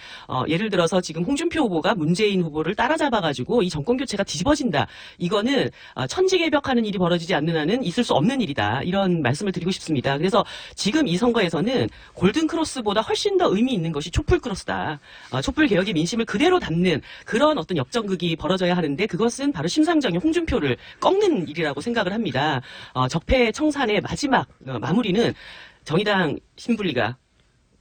예를 들어서 지금 홍준표 후보가 문재인 후보를 따라잡아가지고 이 정권 교체가 뒤집어진다. 이거는 천지개벽하는 일이 벌어지지 않는 한은 있을 수 없는 일이다. 이런 말씀을 드리고 싶습니다. 그래서 지금 이 선거에서는 골든크로스보다 훨씬 더 의미 있는 것이 촛불크로스다. 촛불 개혁의 민심을 그대로 담는 그런 어떤 역전극이 벌어져야 하는데, 그것은 바로 심상정의 홍준표를 꺾는 일이라고 생각을 합니다. 적폐 청산의 마지막 마무리는 정의당 신불리가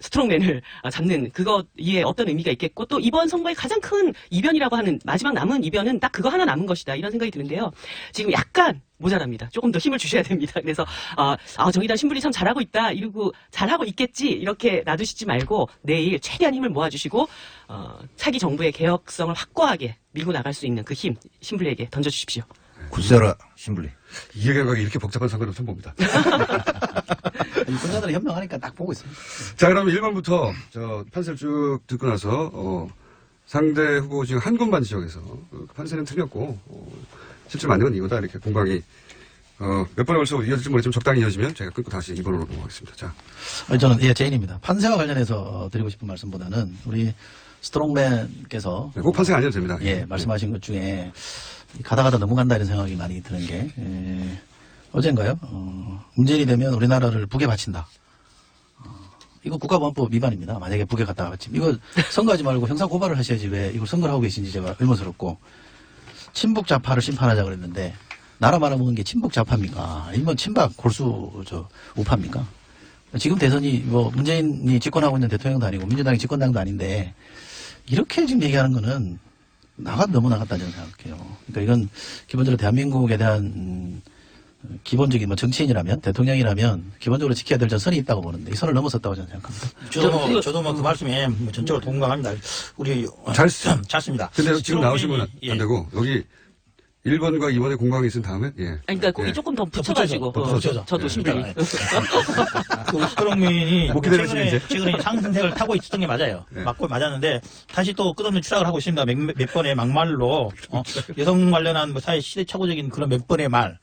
스트롱맨을 잡는 그것에 어떤 의미가 있겠고, 또 이번 선거의 가장 큰 이변이라고 하는 마지막 남은 이변은 딱 그거 하나 남은 것이다 이런 생각이 드는데요. 지금 약간 모자랍니다. 조금 더 힘을 주셔야 됩니다. 그래서 정의당 신불리 참 잘하고 있다 이러고 잘하고 있겠지 이렇게 놔두시지 말고 내일 최대한 힘을 모아주시고 차기 정부의 개혁성을 확고하게 밀고 나갈 수 있는 그 힘 신불리에게 던져주십시오. 굳세라 신불리. 이 얘기가 이렇게 복잡한 선거를 처음 봅니다. 유권자들이 현명하니까 딱 보고 있습니다. 자, 그럼 1번부터 판세를 쭉 듣고 나서 상대 후보 지금 한 곳만 지역에서 판세는 틀렸고 실제 맞는 건 이거다 이렇게 공방이 몇 번에 걸쳐 이어질지 모르겠지만 적당히 이어지면 제가 끊고 다시 2번으로 넘어가겠습니다. 자, 저는 제인입니다. 판세와 관련해서 드리고 싶은 말씀보다는 우리 스트롱맨께서 꼭 판세가 아니어도 됩니다. 말씀하신 것 중에 가다가다 넘어간다 이런 생각이 많이 드는 게 어젠가요? 문재인이 되면 우리나라를 북에 바친다. 이거 국가보안법 위반입니다. 만약에 북에 갔다가 바치면. 이거 선거하지 말고 형사 고발을 하셔야지 왜 이걸 선거를 하고 계신지 제가 의문스럽고, 친북 좌파를 심판하자 그랬는데 나라 말아먹은 게 친북 좌파입니까? 아니면 친박 골수 우파입니까? 지금 대선이 문재인이 집권하고 있는 대통령도 아니고 민주당이 집권당도 아닌데 이렇게 지금 얘기하는 거는 너무 나갔다 저는 생각해요. 그러니까 이건 기본적으로 대한민국에 대한 기본적인 정치인이라면, 대통령이라면 기본적으로 지켜야 될 선이 있다고 보는데 이 선을 넘어섰다고 저는 생각합니다. 저도 그 말씀에 전적으로 동감합니다. 우리 잘 습니다. 근데 지금 나오시면 안 되고 여기 1번과 2번의 공방이 있은 다음에 그러니까 거기 조금 더 붙여가지고 저도 신불리. 그 스트롱맨이 못 기다리시네, 최근에 상승세를 타고 있었던 게 맞아요. 맞고 맞았는데 다시 또 끝없는 추락을 하고 있습니다. 몇 번의 막말로 여성 관련한 사회 시대착오적인 그런 몇 번의 말.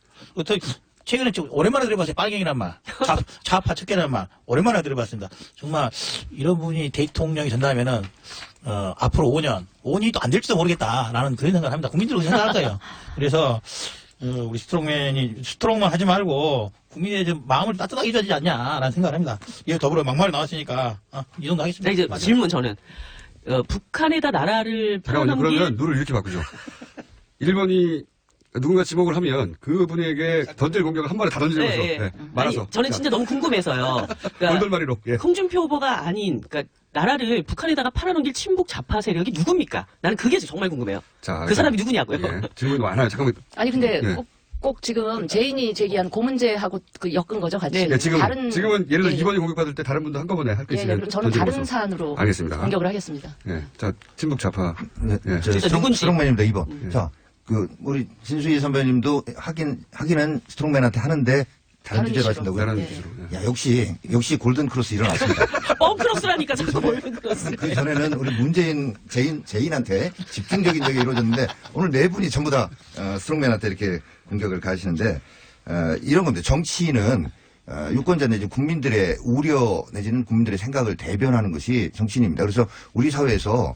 최근에 좀 오랜만에 들어봤어요. 빨갱이란 말, 좌파 척결이란 말 오랜만에 들어봤습니다. 정말 이런 분이 대통령이 된다면은 앞으로 5년이 또 안 될지도 모르겠다라는 그런 생각을 합니다. 국민들은 생각할 거예요. 그래서 우리 스트롱만 하지 말고 국민의 좀 마음을 따뜻하게 해줘야 되지 않냐라는 생각을 합니다. 이에 더불어 막말이 나왔으니까 이 정도 하겠습니다. 이제 질문 저는 북한에다 나라를 잠깐만요. 그러면 룰을 이렇게 바꾸죠. 1번이 누군가 지목을 하면 그분에게 던질 공격을 한 번에 다 던지는 거죠. 네, 말아서. 아니, 저는 진짜 너무 궁금해서요. 돌돌마리로. 예. 홍준표 후보가 아닌, 그러니까 나라를 북한에다가 팔아넘길 친북 좌파 세력이 누굽니까? 나는 그게 정말 궁금해요. 자, 그 사람이 누구냐고요? 예, 질문이 많아요. 잠깐만. 아니 근데 예. 꼭 지금 제인이 제기한 그 문제하고 그 엮은 거죠, 같이. 네, 지금은 예를 들어 예, 이번에 공격받을 때 다른 분도 한꺼번에 할 게 예, 있으면 그럼 저는 던지는 다른 거죠. 사안으로 알겠습니다. 공격을 하겠습니다. 예, 자 친북 좌파. 예. 스트롱맨입니다. 2번. 자, 우리 진수희 선배님도 하기는 스트롱맨한테 하는데 다른 주제로 하신다고요? 다른 주제로. 야, 역시 골든 크로스 일어났습니다. 뻥크로스라니까 자꾸 골든 크로스. 그 전에는 우리 문재인 제인한테 집중적인 적이 이루어졌는데 오늘 네 분이 전부 다 스트롱맨한테 이렇게 공격을 가시는데 이런 겁니다. 정치인은 유권자 내지 국민들의 우려 내지는 국민들의 생각을 대변하는 것이 정치인입니다. 그래서 우리 사회에서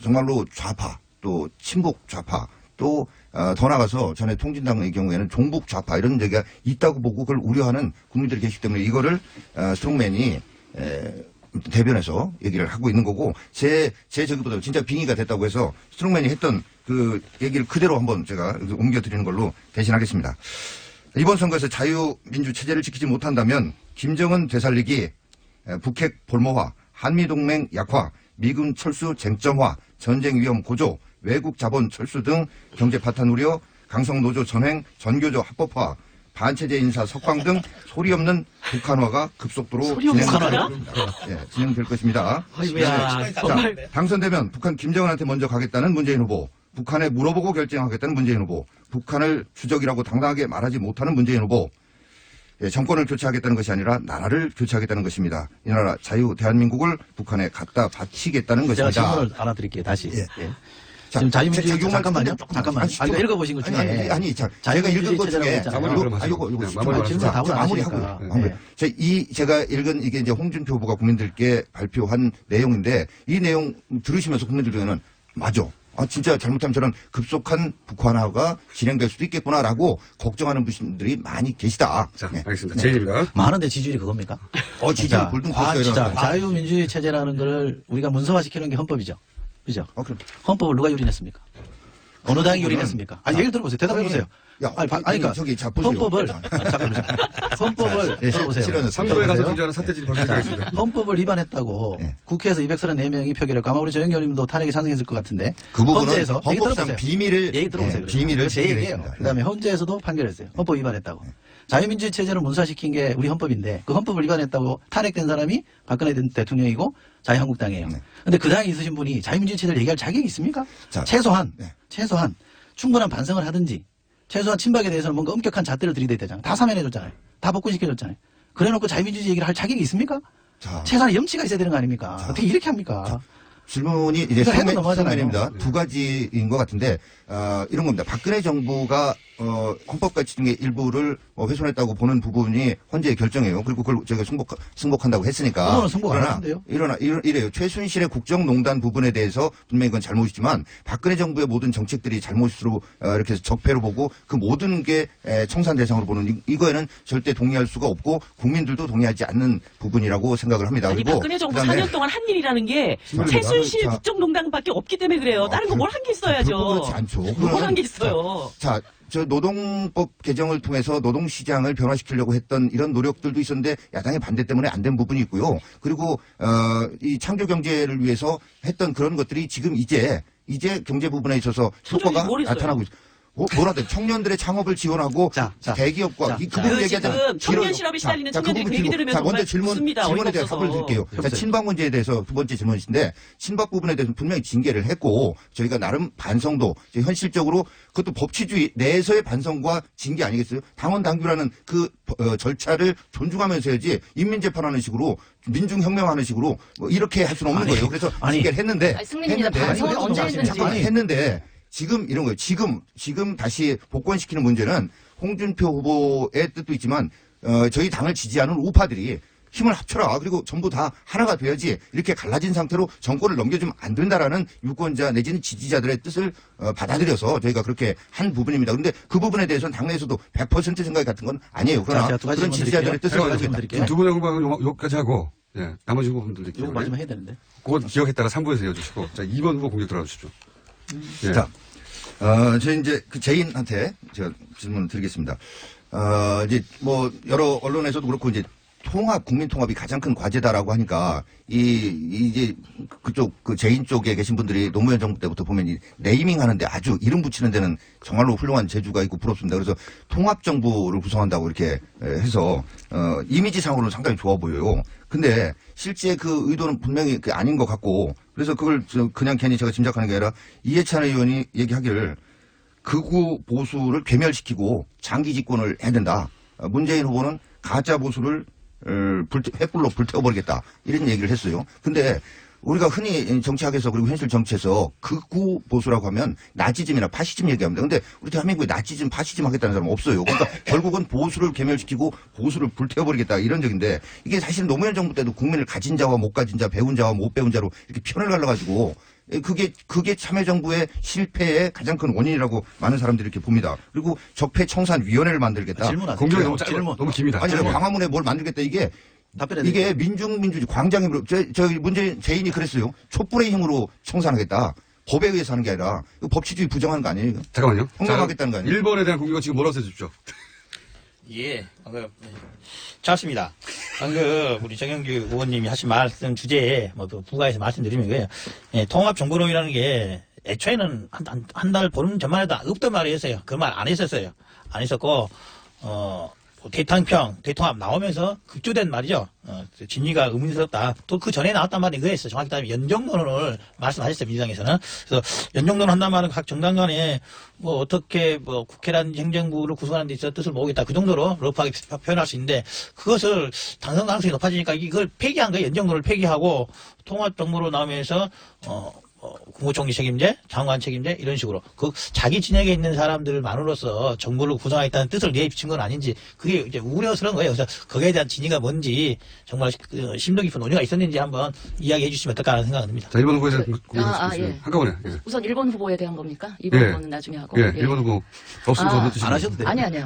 정말로 좌파 또 친북 좌파 또 더 나가서 전에 통진당의 경우에는 종북 좌파 이런 얘기가 있다고 보고 그걸 우려하는 국민들이 계시기 때문에 이거를 스트롱맨이 대변해서 얘기를 하고 있는 거고 제 저기보다 진짜 빙의가 됐다고 해서 스트롱맨이 했던 그 얘기를 그대로 한번 제가 옮겨드리는 걸로 대신하겠습니다. 이번 선거에서 자유민주 체제를 지키지 못한다면 김정은 되살리기, 북핵 볼모화, 한미동맹 약화, 미군 철수 쟁점화, 전쟁 위험 고조, 외국 자본 철수 등 경제 파탄 우려, 강성노조 전횡, 전교조 합법화, 반체제 인사 석방 등 소리 없는 북한화가 급속도로 진행될 것입니다. 아이고야, 자, 당선되면 북한 김정은한테 먼저 가겠다는 문재인 후보, 북한에 물어보고 결정하겠다는 문재인 후보, 북한을 추적이라고 당당하게 말하지 못하는 문재인 후보, 정권을 교체하겠다는 것이 아니라 나라를 교체하겠다는 것입니다. 이 나라 자유 대한민국을 북한에 갖다 바치겠다는 제가 것입니다. 질문을 알아드릴게요. 다시. 예. 자, 지금 자유민주주의 자, 잠깐만요. 아니, 이거 읽어보신 것 중에 제가 읽은 것 중에 마무리하고요. 제가 읽은 이게 이제 홍준표 후보가 국민들께 발표한 내용인데 이 내용 들으시면서 국민들 중에는 맞아. 진짜 잘못하면 저런 급속한 북한화가 진행될 수도 있겠구나라고 걱정하는 분들이 많이 계시다. 자, 알겠습니다. 제일입니다. 많은데 지지율이 그겁니까? 지지율 골든크로스가 진짜 일어났다. 자유민주주의 체제라는 걸 우리가 문서화시키는 게 헌법이죠. 그죠? 헌법을 누가 유린했습니까? 어느 당이 유린했습니까? 예를 들어보세요. 대답해보세요. 그러니까 헌법을 헌법을 들어보세요. 상도에 가서 등장하는 사태질이 벌어지겠습니다. 헌법을 위반했다고 국회에서 234명이 표결했고 아마 우리 조영기 의원님도 탄핵에 찬성했을 것 같은데 그 부분은 헌재에서 헌법상 비밀을 얘기 들어보세요. 비밀을 제 얘기예요. 그다음에 헌재에서도 판결했어요. 헌법 위반했다고. 자유민주주의 체제를 문서화시킨 게 우리 헌법인데 그 헌법을 위반했다고 탄핵된 사람이 박근혜 대통령이고 자유한국당이에요. 근데 그 당에 있으신 분이 자유민주주의 체제를 얘기할 자격이 있습니까? 최소한 충분한 반성을 하든지 최소한 친박에 대해서는 뭔가 엄격한 잣대를 들이대야 되잖아요. 다 사면해줬잖아요. 다 복구시켜줬잖아요. 그래놓고 자유민주주의 얘기를 할 자격이 있습니까? 최소한 염치가 있어야 되는 거 아닙니까? 어떻게 이렇게 합니까? 질문이 이제 성명입니다. 두 가지인 것 같은데 이런 겁니다. 박근혜 정부가 헌법 가치 중에 일부를 훼손했다고 보는 부분이 헌재의 결정이에요. 그리고 그걸 저희가 승복한다고 했으니까. 그거는 승복 안 하는데요. 이래요. 최순실의 국정농단 부분에 대해서 분명히 그건 잘못이지만 박근혜 정부의 모든 정책들이 잘못으로 이렇게 해서 적폐로 보고 그 모든 게 청산 대상으로 보는 이거에는 절대 동의할 수가 없고 국민들도 동의하지 않는 부분이라고 생각을 합니다. 아니, 그리고 박근혜 정부 그다음에 4년 동안 한 일이라는 게 최순실 국정농단밖에 없기 때문에 그래요. 다른 거 뭘 한 게 있어야죠. 그렇지 않죠. 뭘 한 게 있어요. 자, 저 노동법 개정을 통해서 노동시장을 변화시키려고 했던 이런 노력들도 있었는데 야당의 반대 때문에 안 된 부분이 있고요. 그리고 이 창조 경제를 위해서 했던 그런 것들이 지금 이제 경제 부분에 있어서 효과가 나타나고 있어요. 뭐라든 청년들의 창업을 지원하고 대기업과 그 부분 얘기하자면 청년 실업에 시달리는 청년들이 그 얘기 들으면 먼저 정말 질문에 대해 답을 드릴게요. 자, 친박 문제에 대해서 두 번째 질문이신데 친박 부분에 대해서 분명히 징계를 했고 저희가 나름 반성도 현실적으로 그것도 법치주의 내에서의 반성과 징계 아니겠어요? 당원 당규라는 그 절차를 존중하면서 해야지 인민재판하는 식으로 민중혁명하는 식으로 뭐 이렇게 할 수는 없는 거예요. 그래서 징계를 했는데 반성은 언제 했는지. 했는데 지금 이런 거예요. 지금 다시 복권시키는 문제는 홍준표 후보의 뜻도 있지만 저희 당을 지지하는 우파들이 힘을 합쳐라. 그리고 전부 다 하나가 돼야지 이렇게 갈라진 상태로 정권을 넘겨주면 안 된다라는 유권자 내지는 지지자들의 뜻을 받아들여서 저희가 그렇게 한 부분입니다. 그런데 그 부분에 대해서는 당내에서도 100% 생각이 같은 건 아니에요. 그러나 그런 지지자들의 뜻을 받아들입니다. 두 분의 후보는 여기까지 하고 나머지 후보분들 이거 마지막 해야 되는데. 그건 기억했다가 3부에서 이어주시고 자 2번 후보 공격 들어가 주시죠. 자 저희 이제 그 제인한테 제가 질문을 드리겠습니다. 이제 뭐 여러 언론에서도 그렇고 이제 국민 통합이 가장 큰 과제다라고 하니까 이제 그쪽 그 제인 쪽에 계신 분들이 노무현 정부 때부터 보면 이 네이밍 하는데 아주 이름 붙이는 데는 정말로 훌륭한 재주가 있고 부럽습니다. 그래서 통합 정부를 구성한다고 이렇게 해서 이미지상으로는 상당히 좋아 보여요. 근데 실제 그 의도는 분명히 아닌 것 같고 그래서 그걸 그냥 괜히 제가 짐작하는 게 아니라 이해찬 의원이 얘기하기를 극우 보수를 괴멸시키고 장기 집권을 해야 된다. 문재인 후보는 가짜 보수를 횃불로 불태워버리겠다. 이런 얘기를 했어요. 근데 우리가 흔히 정치학에서 그리고 현실 정치에서 극우 보수라고 하면 나치즘이나 파시즘 얘기합니다. 근데 우리 대한민국에 나치즘, 파시즘 하겠다는 사람은 없어요. 그러니까 결국은 보수를 괴멸시키고 보수를 불태워버리겠다 이런 적인데 이게 사실 노무현 정부 때도 국민을 가진 자와 못 가진 자, 배운 자와 못 배운 자로 이렇게 편을 갈라가지고 그게 참여정부의 실패의 가장 큰 원인이라고 많은 사람들이 이렇게 봅니다. 그리고 적폐청산위원회를 만들겠다. 공정이 너무 짧아. 너무 깁니다. 아니, 광화문에 뭘 만들겠다. 이게 민중민주주의 광장의 저기 문재인 제인이 그랬어요. 촛불의 힘으로 청산하겠다. 법에 의해서 하는 게 아니라 이거 법치주의 부정하는 거 아니에요? 잠깐만요. 홍보하겠다는 거 아니에요? 1번에 대한 공격은 지금 몰아서 해주십시오. 예, 방금 잘습니다. 방금 우리 정영규 의원님이 하신 말씀 주제에 또 부가해서 말씀드리면 이거예요. 예, 통합정보론이라는 게 애초에는 한 달 보름 전만 해도 없던 말이었어요. 그 말 안 했었어요. 안 했었고 대탕평, 대통합 나오면서 급조된 말이죠. 진위가 의문스럽다. 또 그 전에 나왔단 말이 그거였어요. 정확히 따지면 연정론을 말씀하셨어요. 민주당에서는. 그래서 연정론 한단 말은 각 정당 간에 어떻게 국회란 행정부를 구성하는 데 있어 뜻을 모으겠다. 그 정도로 러프하게 표현할 수 있는데 그것을 당선 가능성이 높아지니까 이걸 폐기한 거예요. 연정론을 폐기하고 통합정부로 나오면서 국무총리 책임제, 장관 책임제 이런 식으로 그 자기 진영에 있는 사람들만으로서 정부를 구성하겠다는 뜻을 내에 비친 건 아닌지 그게 이제 우려스러운 거예요. 그래서 거기에 대한 진위가 뭔지 정말 심도 깊은 논의가 있었는지 한번 이야기해 주시면 어떨까 하는 생각이 듭니다. 자, 1번 후보에 대한 예. 한꺼번에. 예. 우선 1번 후보에 대한 겁니까? 2번 후보는 나중에 하고. 예, 1번 후보 없으면 더 드시면 안 하셔도 돼요. 아니요.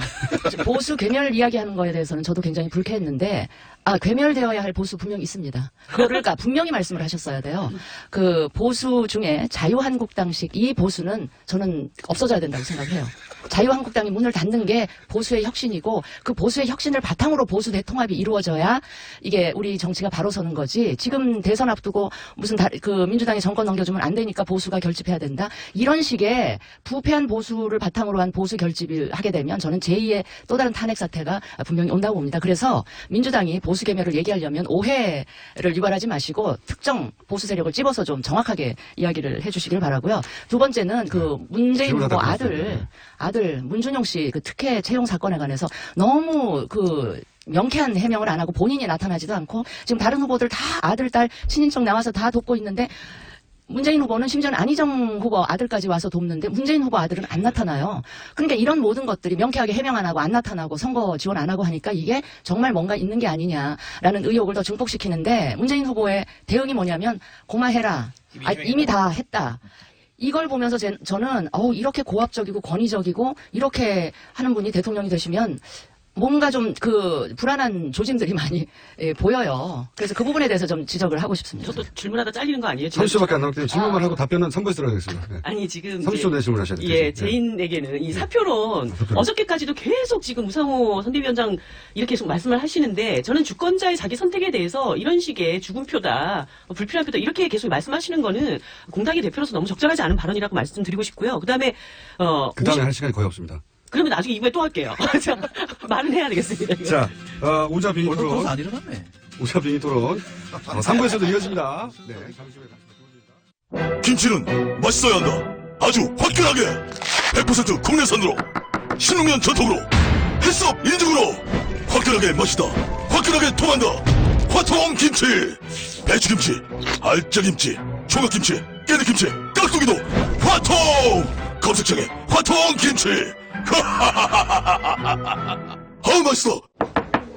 보수 괴멸 이야기하는 거에 대해서는 저도 굉장히 불쾌했는데 괴멸되어야 할 보수 분명히 있습니다. 그러니까 분명히 말씀을 하셨어야 돼요. 그 보수 중에 자유한국당식 이 보수는 저는 없어져야 된다고 생각해요. 자유한국당이 문을 닫는 게 보수의 혁신이고 그 보수의 혁신을 바탕으로 보수 대통합이 이루어져야 이게 우리 정치가 바로 서는 거지. 지금 대선 앞두고 무슨 그 민주당이 정권 넘겨주면 안 되니까 보수가 결집해야 된다. 이런 식의 부패한 보수를 바탕으로 한 보수 결집을 하게 되면 저는 제2의 또 다른 탄핵 사태가 분명히 온다고 봅니다. 그래서 민주당이 보수 개멸을 얘기하려면 오해를 유발하지 마시고 특정 보수 세력을 집어서 좀 정확하게 이야기를 해주시길 바라고요. 두 번째는 그 문재인 후보 아들 문준용 씨 그 특혜 채용 사건에 관해서 너무 그 명쾌한 해명을 안 하고 본인이 나타나지도 않고 지금 다른 후보들 다 아들, 딸, 친인척 나와서 다 돕고 있는데 문재인 후보는 심지어는 안희정 후보 아들까지 와서 돕는데 문재인 후보 아들은 안 나타나요. 그러니까 이런 모든 것들이 명쾌하게 해명 안 하고 안 나타나고 선거 지원 안 하고 하니까 이게 정말 뭔가 있는 게 아니냐라는 의혹을 더 증폭시키는데 문재인 후보의 대응이 뭐냐면 고마해라. 이미 다 했다. 이걸 보면서 저는 이렇게 고압적이고 권위적이고 이렇게 하는 분이 대통령이 되시면 뭔가 좀 그 불안한 조짐들이 많이 보여요. 그래서 그 부분에 대해서 좀 지적을 하고 싶습니다. 저도 질문하다 잘리는 거 아니에요? 30초밖에 안 남기 때문에 질문만 하고 답변은 3부에서 들어가겠습니다. 네. 아니 지금 30초 내 질문하셔야 돼요. 예, 제인에게는 이 사표론 어저께까지도 계속 지금 우상호 선대위원장 이렇게 계속 말씀을 하시는데 저는 주권자의 자기 선택에 대해서 이런 식의 죽음표다, 불필요한 표다 이렇게 계속 말씀하시는 거는 공당의 대표로서 너무 적절하지 않은 발언이라고 말씀드리고 싶고요. 그다음에 할 시간이 거의 없습니다. 그러면 나중에 2부에 또 할게요. 말은 해야 되겠습니다. 이거. 자, 우자 빙의 토론. 안 일어났네. 우자 빙의 토론. 3부에서도 이어집니다. 네. 김치는 맛있어야 한다. 아주 화끈하게 100% 국내산으로 신흥면 전통으로 햇섭 인증으로 화끈하게 맛있다. 화끈하게 통한다. 화통 김치. 배추김치, 알짜김치, 총각김치, 깨잎김치, 깍두기도 화통. 검색창에 화통 김치. 아우 맛있어.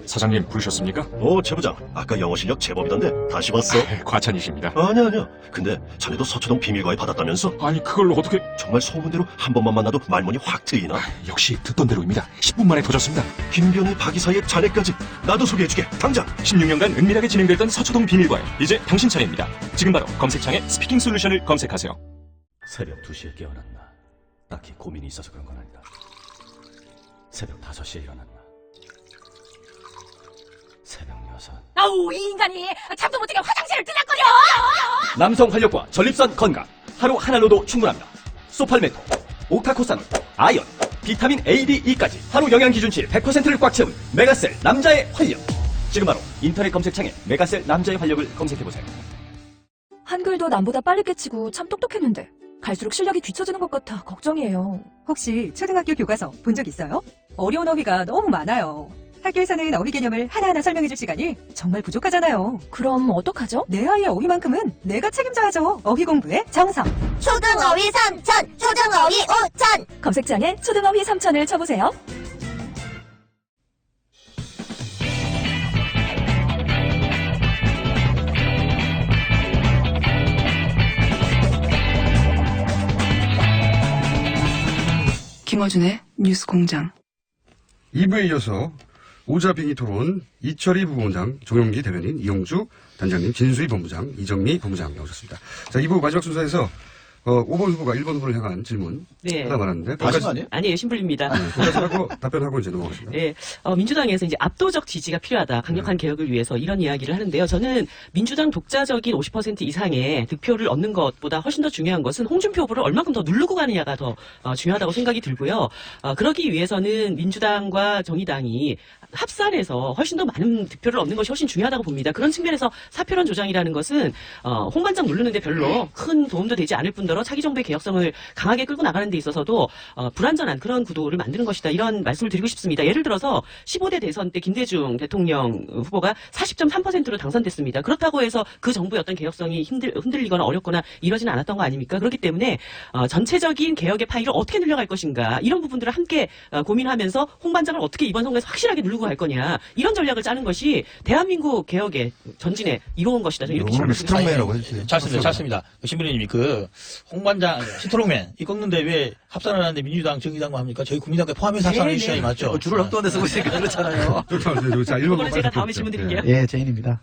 사장님 부르셨습니까? 최 부장. 아까 영어 실력 제법이던데 다시 봤어? 과찬이십니다. 아니야. 근데 자네도 서초동 비밀과외 받았다면서? 아니 그걸 어떻게... 정말 소문대로 한 번만 만나도 말문이 확 트이나? 역시 듣던 대로입니다. 10분 만에 터졌습니다. 김병희, 박이사의 자네까지 나도 소개해주게. 당장. 16년간 은밀하게 진행됐던 서초동 비밀과외 이제 당신 차례입니다. 지금 바로 검색창에 스피킹 솔루션을 검색하세요. 새벽 2시에 깨어났나. 딱히 고민이 있어서 그런 건 아니다. 새벽 5시에 일어났나? 새벽 6. 아우, 이 인간이 잠도 못 자게 화장실을 들락거려! 남성 활력과 전립선 건강 하루 하나로도 충분합니다. 소팔메토, 오카코사놀, 아연, 비타민 A, D, E까지 하루 영양 기준치 100%를 꽉 채운 메가셀 남자의 활력. 지금 바로 인터넷 검색창에 메가셀 남자의 활력을 검색해보세요. 한글도 남보다 빨리 깨치고 참 똑똑했는데 갈수록 실력이 뒤처지는 것 같아 걱정이에요. 혹시 초등학교 교과서 본 적 있어요? 어려운 어휘가 너무 많아요. 학교에서는 어휘 개념을 하나하나 설명해줄 시간이 정말 부족하잖아요. 그럼 어떡하죠? 내 아이의 어휘만큼은 내가 책임져야죠. 어휘 공부의 정성. 초등어휘 3000, 초등어휘 5000. 검색창에 초등어휘 3000을 쳐보세요. 김어준의 뉴스공장. 2부에 이어서 오자빙의 토론 이철희 부본장, 조영기 대변인, 이용주 단장님, 진수희 본부장, 이정미 본부장 나오셨습니다. 자, 2부 마지막 순서에서 5번 후보가 1번 후보를 향한 질문 네. 하다 말았는데 아니에요, 신불립니다. 하고 답변하고 이제 넘어가겠습니다. 네, 민주당에서 이제 압도적 지지가 필요하다, 강력한 개혁을 위해서 이런 이야기를 하는데요. 저는 민주당 독자적인 50% 이상의 득표를 얻는 것보다 훨씬 더 중요한 것은 홍준표 후보를 얼마큼 더 누르고 가느냐가 더 중요하다고 생각이 들고요. 그러기 위해서는 민주당과 정의당이 합산해서 훨씬 더 많은 득표를 얻는 것이 훨씬 중요하다고 봅니다. 그런 측면에서 사표론 조장이라는 것은 홍반장 누르는데 별로 큰 도움도 되지 않을 뿐더러 차기 정부의 개혁성을 강하게 끌고 나가는 데 있어서도 불완전한 그런 구도를 만드는 것이다, 이런 말씀을 드리고 싶습니다. 예를 들어서 15대 대선 때 김대중 대통령 후보가 40.3%로 당선됐습니다. 그렇다고 해서 그 정부의 어떤 개혁성이 흔들리거나 어렵거나 이러진 않았던 거 아닙니까? 그렇기 때문에 전체적인 개혁의 파이를 어떻게 늘려갈 것인가, 이런 부분들을 함께 고민하면서 홍반장을 어떻게 이번 선거에서 확실하게 누르고 갈 거냐, 이런 전략을 짜는 것이 대한민국 개혁의 전진에 이로운 것이다. 저는 이렇게 오늘 생각합니다. 스트롱맨이라고 해주세요. 잘습니다. 신부님이 홍반장 스트롱맨 이 꺾는데 왜 합산을 하는데 민주당, 정의당만 합니까? 저희 국민당까지 포함해서 합산하는 시장이 맞죠? 줄을 엉뚱한 데 쓰고 있으니까 그렇잖아요. 자, 그거는 제가 다음에 질문 드릴게요. 예, 제인입니다.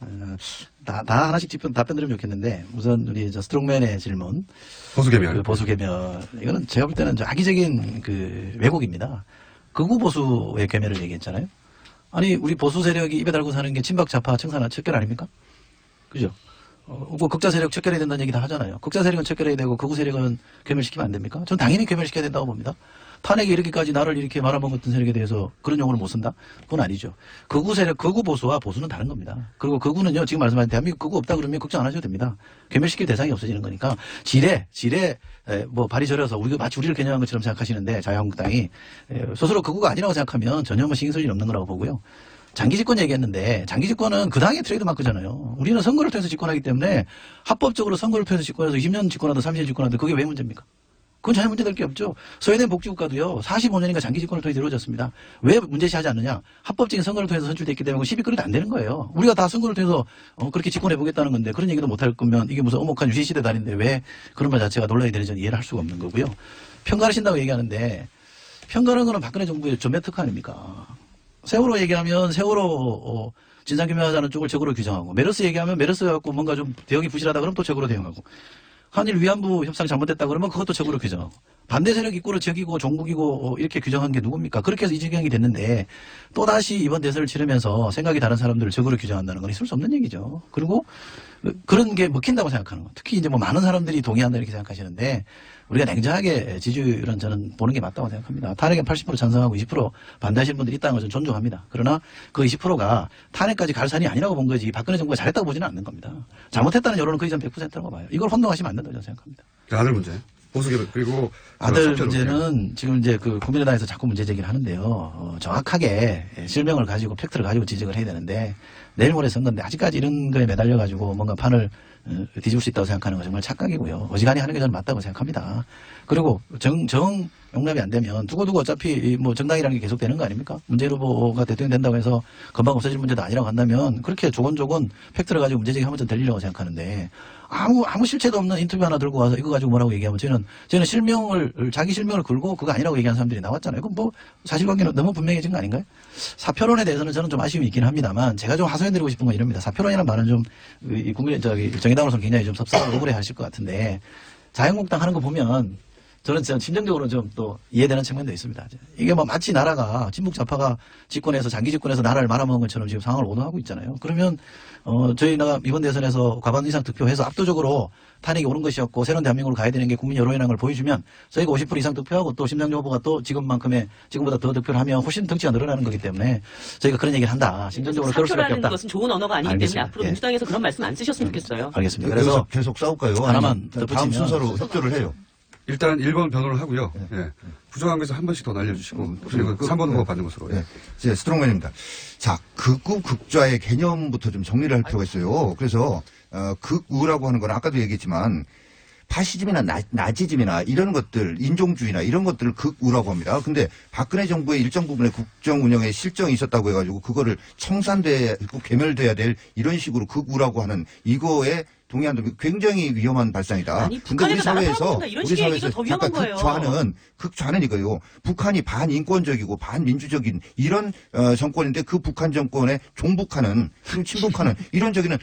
다 하나씩 답변 드리면 좋겠는데, 우선 우리 스트롱맨의 질문. 보수개별. 보수개별. 이거는 제가 볼 때는 악의적인 왜곡입니다. 극우 보수의 괴멸을 얘기했잖아요. 아니, 우리 보수 세력이 입에 달고 사는 게 친박, 좌파, 청산화, 척결 아닙니까? 그죠? 극자 세력 척결해야 된다는 얘기 다 하잖아요. 극자 세력은 척결해야 되고 극우 세력은 괴멸시키면 안 됩니까? 전 당연히 괴멸시켜야 된다고 봅니다. 탄핵에 이렇게까지 나를 이렇게 말아먹었던 세력에 대해서 그런 용어를 못 쓴다? 그건 아니죠. 극우 세력, 극우 보수와 보수는 다른 겁니다. 그리고 극우는요, 지금 말씀하신 대한민국 극우 없다 그러면 걱정 안 하셔도 됩니다. 괴멸시킬 대상이 없어지는 거니까 지뢰 발이 저려서 마치 우리를 겨냥한 것처럼 생각하시는데, 자유한국당이 스스로 극우가 아니라고 생각하면 전혀 신경 쓸 일 없는 거라고 보고요. 장기 집권 얘기했는데, 장기 집권은 그 당의 트레이드 마크잖아요. 우리는 선거를 통해서 집권하기 때문에 합법적으로 선거를 통해서 집권해서 20년 집권하든 30년 집권하든 그게 왜 문제입니까? 그건 전혀 문제될 게 없죠. 스웨덴 복지국가도요, 45년인가 장기 집권을 통해서 이루어졌습니다. 왜 문제시하지 않느냐? 합법적인 선거를 통해서 선출됐기 때문에 시비 끌어도 안 되는 거예요. 우리가 다 선거를 통해서 그렇게 집권해보겠다는 건데, 그런 얘기도 못할 거면 이게 무슨 어목한 유신시대 달인데 왜 그런 말 자체가 논란이 되는지 이해를 할 수가 없는 거고요. 편가르신다고 얘기하는데, 편가르는 거는 박근혜 정부의 전면 특화 아닙니까? 세월호 얘기하면 세월호 진상규명하자는 쪽을 적으로 규정하고, 메르스 얘기하면 메르스 갖고 뭔가 좀 대응이 부실하다 그러면 또 적으로 대응하고, 한일 위안부 협상이 잘못됐다 그러면 그것도 적으로 규정하고, 반대 세력 입구를 적이고 종북이고 이렇게 규정한 게 누굽니까? 그렇게 해서 이 지경이 됐는데, 또다시 이번 대선을 치르면서 생각이 다른 사람들을 적으로 규정한다는 건 있을 수 없는 얘기죠. 그리고 그런 게 먹힌다고 생각하는 거. 특히 이제 많은 사람들이 동의한다 이렇게 생각하시는데, 우리가 냉정하게 지지율은 저는 보는 게 맞다고 생각합니다. 탄핵에 80% 찬성하고 20% 반대하시는 분들이 있다는 걸 저는 존중합니다. 그러나 그 20%가 탄핵까지 갈 산이 아니라고 본 거지, 박근혜 정부가 잘했다고 보지는 않는 겁니다. 잘못했다는 여론은 거의 전 100%라고 봐요. 이걸 혼동하시면 안 된다고 저는 생각합니다. 아들 문제. 보수개별. 그리고 아들 문제는 지금 이제 국민의당에서 자꾸 문제 제기를 하는데요. 정확하게 실명을 가지고 팩트를 가지고 지적을 해야 되는데, 내일 모레 선거인데 아직까지 이런 거에 매달려 가지고 뭔가 판을 뒤집을 수 있다고 생각하는 건 정말 착각이고요. 어지간히 하는 게 저는 맞다고 생각합니다. 그리고 용납이 안 되면 두고두고 어차피 정당이라는 게 계속 되는 거 아닙니까? 문재인 후보가 대통령 된다고 해서 금방 없어질 문제도 아니라고 한다면, 그렇게 조곤조곤 팩트를 가지고 문제 제기하면 전 되리라고 생각하는데, 아무 실체도 없는 인터뷰 하나 들고 와서 이거 가지고 뭐라고 얘기하면, 저는 자기 실명을 걸고 그거 아니라고 얘기하는 사람들이 나왔잖아요. 그럼 사실관계는 너무 분명해진 거 아닌가요? 사표론에 대해서는 저는 좀 아쉬움이 있긴 합니다만, 제가 좀 하소연드리고 싶은 건 이럽니다. 사표론이라는 말은 좀 정의당으로서는 굉장히 좀 섭섭하고 억울해 하실 것 같은데, 자유한국당 하는 거 보면 저는 심정적으로 좀 또 이해되는 측면도 있습니다. 이게 뭐 마치 나라가 친북 좌파가 집권해서 장기 집권해서 나라를 말아먹은 것처럼 지금 상황을 오도하고 있잖아요. 그러면 저희가 이번 대선에서 과반 이상 득표해서 압도적으로 탄핵이 오른 것이었고 새로운 대한민국으로 가야 되는 게 국민 여론이라는 걸 보여주면 저희가 50% 이상 득표하고 또 심상정 후보가 또 지금보다 더 득표를 하면 훨씬 덩치가 늘어나는 거기 때문에 저희가 그런 얘기를 한다. 심정적으로 그럴 수밖에 사표라는 없다. 것은 좋은 언어가 아니기 알겠습니다. 때문에 앞으로 예. 민주당에서 그런 말씀 안 쓰셨으면 좋겠어요. 알겠습니다. 그래서 그래서 계속 싸울까요? 하나만 아니면 다음 덧붙이면 순서로 협조를 해요. 일단 1번 변호를 하고요. 예. 부정한 것에서 한 번씩 더 날려주시고 그리고 3번 후보 받는 것으로. 네. 이제 스트롱맨입니다. 자, 극우 극좌의 개념부터 좀 정리를 할 필요가 있어요. 그래서 극우라고 하는 건 아까도 얘기했지만 파시즘이나 나치즘이나 이런 것들, 인종주의나 이런 것들을 극우라고 합니다. 근데 박근혜 정부의 일정 부분의 국정 운영에 실정이 있었다고 해가지고 그거를 청산되고 괴멸돼야 될 이런 식으로 극우라고 하는 이거에 동의한다. 굉장히 위험한 발상이다. 아니, 근데 우리 북한에서 나라 사회에서 팔아먹는다 이런 식의 얘기가 더 위험한 거예요. 극좌는 이거요. 북한이 반인권적이고 반민주적인 이런 정권인데 그 북한 정권에 종북하는 그리고 친북하는 이런 저기는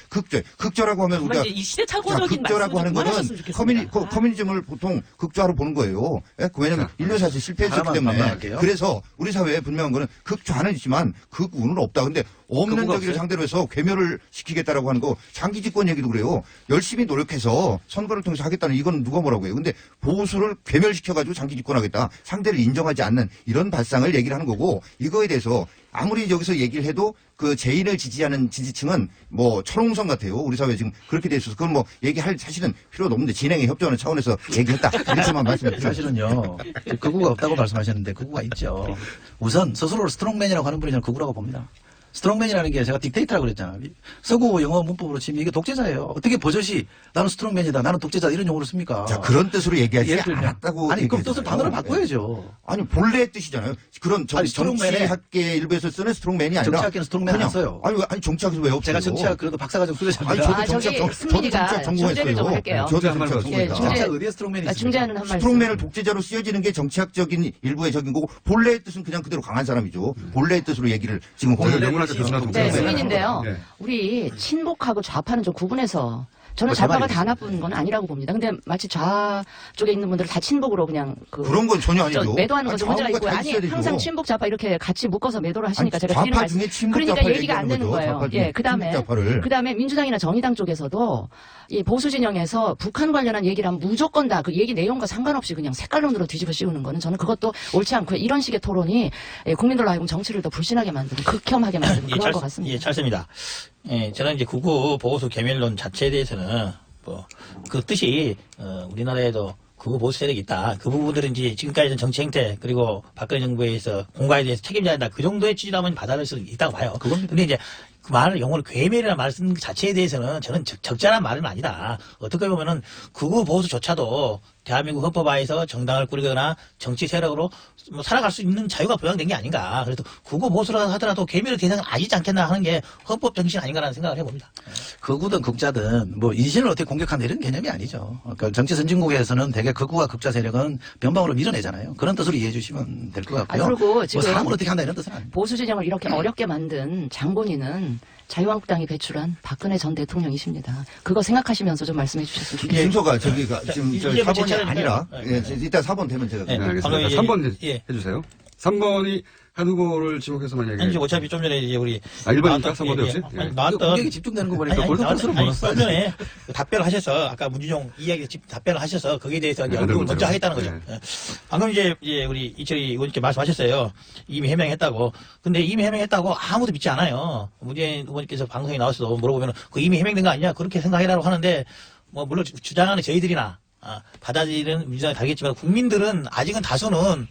극좌라고 하면 정말 우리가 이제 이 시대착오적인 극좌라고 하는 거는 말씀을 좀 그만하셨으면 커뮤니즘을 보통 극좌로 보는 거예요. 예? 왜냐하면 인류 사실 실패했기 하나만 때문에. 반박할게요. 그래서 우리 사회에 분명한 거는 극좌는 있지만 극우는 없다. 근데 없는 극우가 저기를 없어요? 상대로 해서 괴멸을 시키겠다라고 하는 거 장기 집권 얘기도 그래요. 열심히 노력해서 선거를 통해서 하겠다는 이건 누가 뭐라고 해요. 근데 보수를 괴멸시켜가지고 장기 집권하겠다. 상대를 인정하지 않는 이런 발상을 얘기를 하는 거고 이거에 대해서 아무리 여기서 얘기를 해도 그 재인을 지지하는 지지층은 뭐 철옹성 같아요. 우리 사회 지금 그렇게 돼 있어서 그건 뭐 얘기할 사실은 필요도 없는데 진행에 협조하는 차원에서 얘기했다. 이렇게만 말씀드립니다. 사실은요. 극우가 없다고 말씀하셨는데 극우가 있죠. 우선 스스로를 스트롱맨이라고 하는 분이 저는 극우라고 봅니다. 스트롱맨이라는 게 제가 딕테이터라고 그랬잖아요. 서구 영어 문법으로 치면 이게 독재자예요. 어떻게 버젓이 나는 스트롱맨이다, 나는 독재자 이런 용어를 씁니까? 자, 그런 뜻으로 얘기하지 예를 들면, 않았다고. 아니, 그럼 얘기하잖아요. 뜻을 단어를 바꿔야죠. 아니, 본래의 뜻이잖아요. 그런 아니, 스트롱맨에- 정치학계 일부에서 쓰는 스트롱맨이 아니라. 정치학계는 스트롱맨 안 써요. 아니, 정치학에서 왜 없어요? 제가 정치학 그래도 박사과정 아니, 수료자입니다. 저도 정치학 승민이가 중재를 좀 할게요. 저도 정치학 전공이다. 정치학 어디에 스트롱맨이 있습니까? 중재하는 한 말씀. 스트롱맨을 독재자로 쓰여지는 게 정치학적인 일부의 적인 거고 본래의 뜻은 그냥 그대로 강한 사람이죠. 본래의 뜻으로 얘기를 지금 오늘 하고 명문학교 교수나 네, 독재자. 승민인데요. 네. 우리 친북하고 좌파는 좀 구분해서 저는 뭐 좌파가 제 다 나쁜 건 아니라고 봅니다. 근데 마치 좌 쪽에 있는 분들을 다 친북으로 그냥 그런 건 전혀 아니죠. 매도하는 아니, 것도 문제가 좌우가 있고요. 다 아니 있어야 되죠. 항상 친북 좌파 이렇게 같이 묶어서 매도를 하시니까 아니, 제가 드리는 좌파 말씀. 중에 친북 그러니까 좌파를 얘기가 안 얘기하는 되는 거죠. 거예요. 좌파 중에 예, 그다음에 민주당이나 정의당 쪽에서도 이 보수 진영에서 북한 관련한 얘기를 하면 무조건 다 그 얘기 내용과 상관없이 그냥 색깔론으로 뒤집어 씌우는 거는 저는 그것도 옳지 않고요. 이런 식의 토론이 정민들로 하여금 정치를 더 불신하게 만드는 극혐하게 만드는 그런 것 같습니다. 예, 찰습니다. 예, 저는 이제 극우 보수 개멸론 자체에 대해서는 뭐 그 뜻이 우리나라에도 극우 보수 세력이 있다. 그 부분들은 이제 지금까지 정치 행태 그리고 박근혜 정부에서 공가에 대해서 책임져야 한다. 그 정도의 취지라면 받아들일 수 있다고 봐요. 근데 이제 그 말을 용어를 괴멸이라는 말을 쓰는 그 자체에 대해서는 저는 적절한 말은 아니다. 어떻게 보면은 극우 보수조차도 대한민국 헌법하에서 정당을 꾸리거나 정치 세력으로 뭐 살아갈 수 있는 자유가 보장된 게 아닌가. 그래서 극우 보수라 하더라도 괴멸의 대상은 아니지 않겠나 하는 게 헌법 정신 아닌가라는 생각을 해봅니다. 극우든 극자든 뭐 인신을 어떻게 공격한다 이런 개념이 아니죠. 그러니까 정치 선진국에서는 대개 극우와 극자 세력은 변방으로 밀어내잖아요. 그런 뜻으로 이해해 주시면 될 것 같고요. 그리고 지금 뭐 사람을 어떻게 한다 이런 뜻은 아닙니다. 보수 진영을 이렇게 어렵게 만든 장본인은 자유한국당이 배출한 박근혜 전 대통령이십니다. 그거 생각하시면서 좀 말씀해 주셨으면 좋겠습니다. 순서가 저기가 지금 저 이제 뭐 4번이 제 아니라 예, 이따 4번 되면 제가 네, 알겠습니다. 방금 이제- 3번 예. 해주세요. 3번이 한 후보를 지목해서 만약에. 아니, 어차피 좀 전에 이제 우리. 1번입니까? 3번도 역시? 예. 나왔던. 공격이 집중되는 거 보니까 골드 플러스를 좀 몰았어요. 전에 답변을 하셔서, 아까 문준용 이야기 답변을 하셔서 거기에 대해서 이제 언급을 먼저 하겠다는 거죠. 예. 방금 이제 우리 이철희 의원님께 말씀하셨어요. 이미 해명했다고. 근데 이미 해명했다고 아무도 믿지 않아요. 문재인 의원님께서 방송에 나와서도 물어보면 그 이미 해명된 거 아니냐? 그렇게 생각해라고 하는데, 뭐, 물론 주장하는 저희들이나, 받아들이는 민주당이 다르겠지만 국민들은 아직은 다수는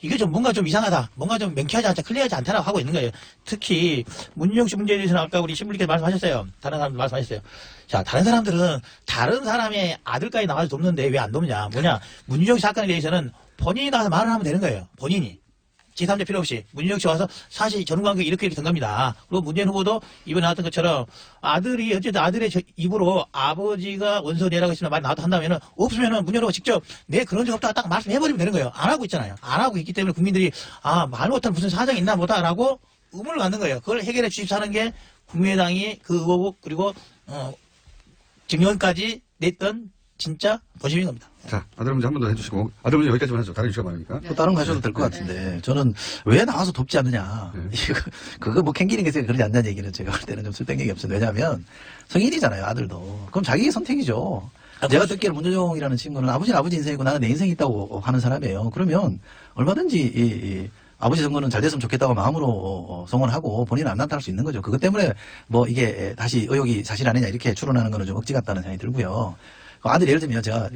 이게 좀 뭔가 좀 이상하다. 뭔가 좀 명쾌하지 않다. 클리어하지 않다라고 하고 있는 거예요. 특히 문준용 씨 문제에 대해서는 아까 우리 신부님께서 말씀하셨어요. 다른 사람들 말씀하셨어요. 자, 다른 사람들은 다른 사람의 아들까지 나와서 돕는데 왜 안 돕냐. 뭐냐. 문준용 씨 사건에 대해서는 본인이 나와서 말을 하면 되는 거예요. 본인이. 제3자 필요 없이 문준용 씨 와서 사실 전후관계 이렇게 된 겁니다. 그리고 문재인 후보도 이번에 나왔던 것처럼 아들이 어쨌든 아들의 입으로 아버지가 원소리라고 했으면 말이 나왔다 한다면은 없으면은 문재인 후보가 직접 내 그런 적 없다가 딱 말씀해버리면 되는 거예요. 안 하고 있잖아요. 안 하고 있기 때문에 국민들이 말 못할 무슨 사정이 있나 보다라고 의문을 갖는 거예요. 그걸 해결해 주십사는 게 국민의당이 그 의혹 그리고 증언까지 냈던 진짜 도심인 겁니다. 자, 아들 문제 한 번 더 해주시고, 아들 문제 여기까지만 하죠. 다른 이슈가 많으니까. 또 다른 거 하셔도 될 것 같은데 저는 왜 나와서 돕지 않느냐 그거 뭐 캥기는 게 그러지 않냐는 얘기는 제가 볼 때는 좀 쓸데기 없습니다. 왜냐하면 성인이잖아요, 아들도. 그럼 자기 선택이죠. 제가 듣기로 문조정이라는 친구는 아버지는 아버지 인생이고 나는 내 인생이 있다고 하는 사람이에요. 그러면 얼마든지 이 아버지 선거는 잘 됐으면 좋겠다고 마음으로 성원하고 본인은 안 나타날 수 있는 거죠. 그것 때문에 뭐 이게 다시 의혹이 사실 아니냐 이렇게 추론하는 거는 좀 억지 같다는 생각이 들고요. 아들이 예를 들면 제가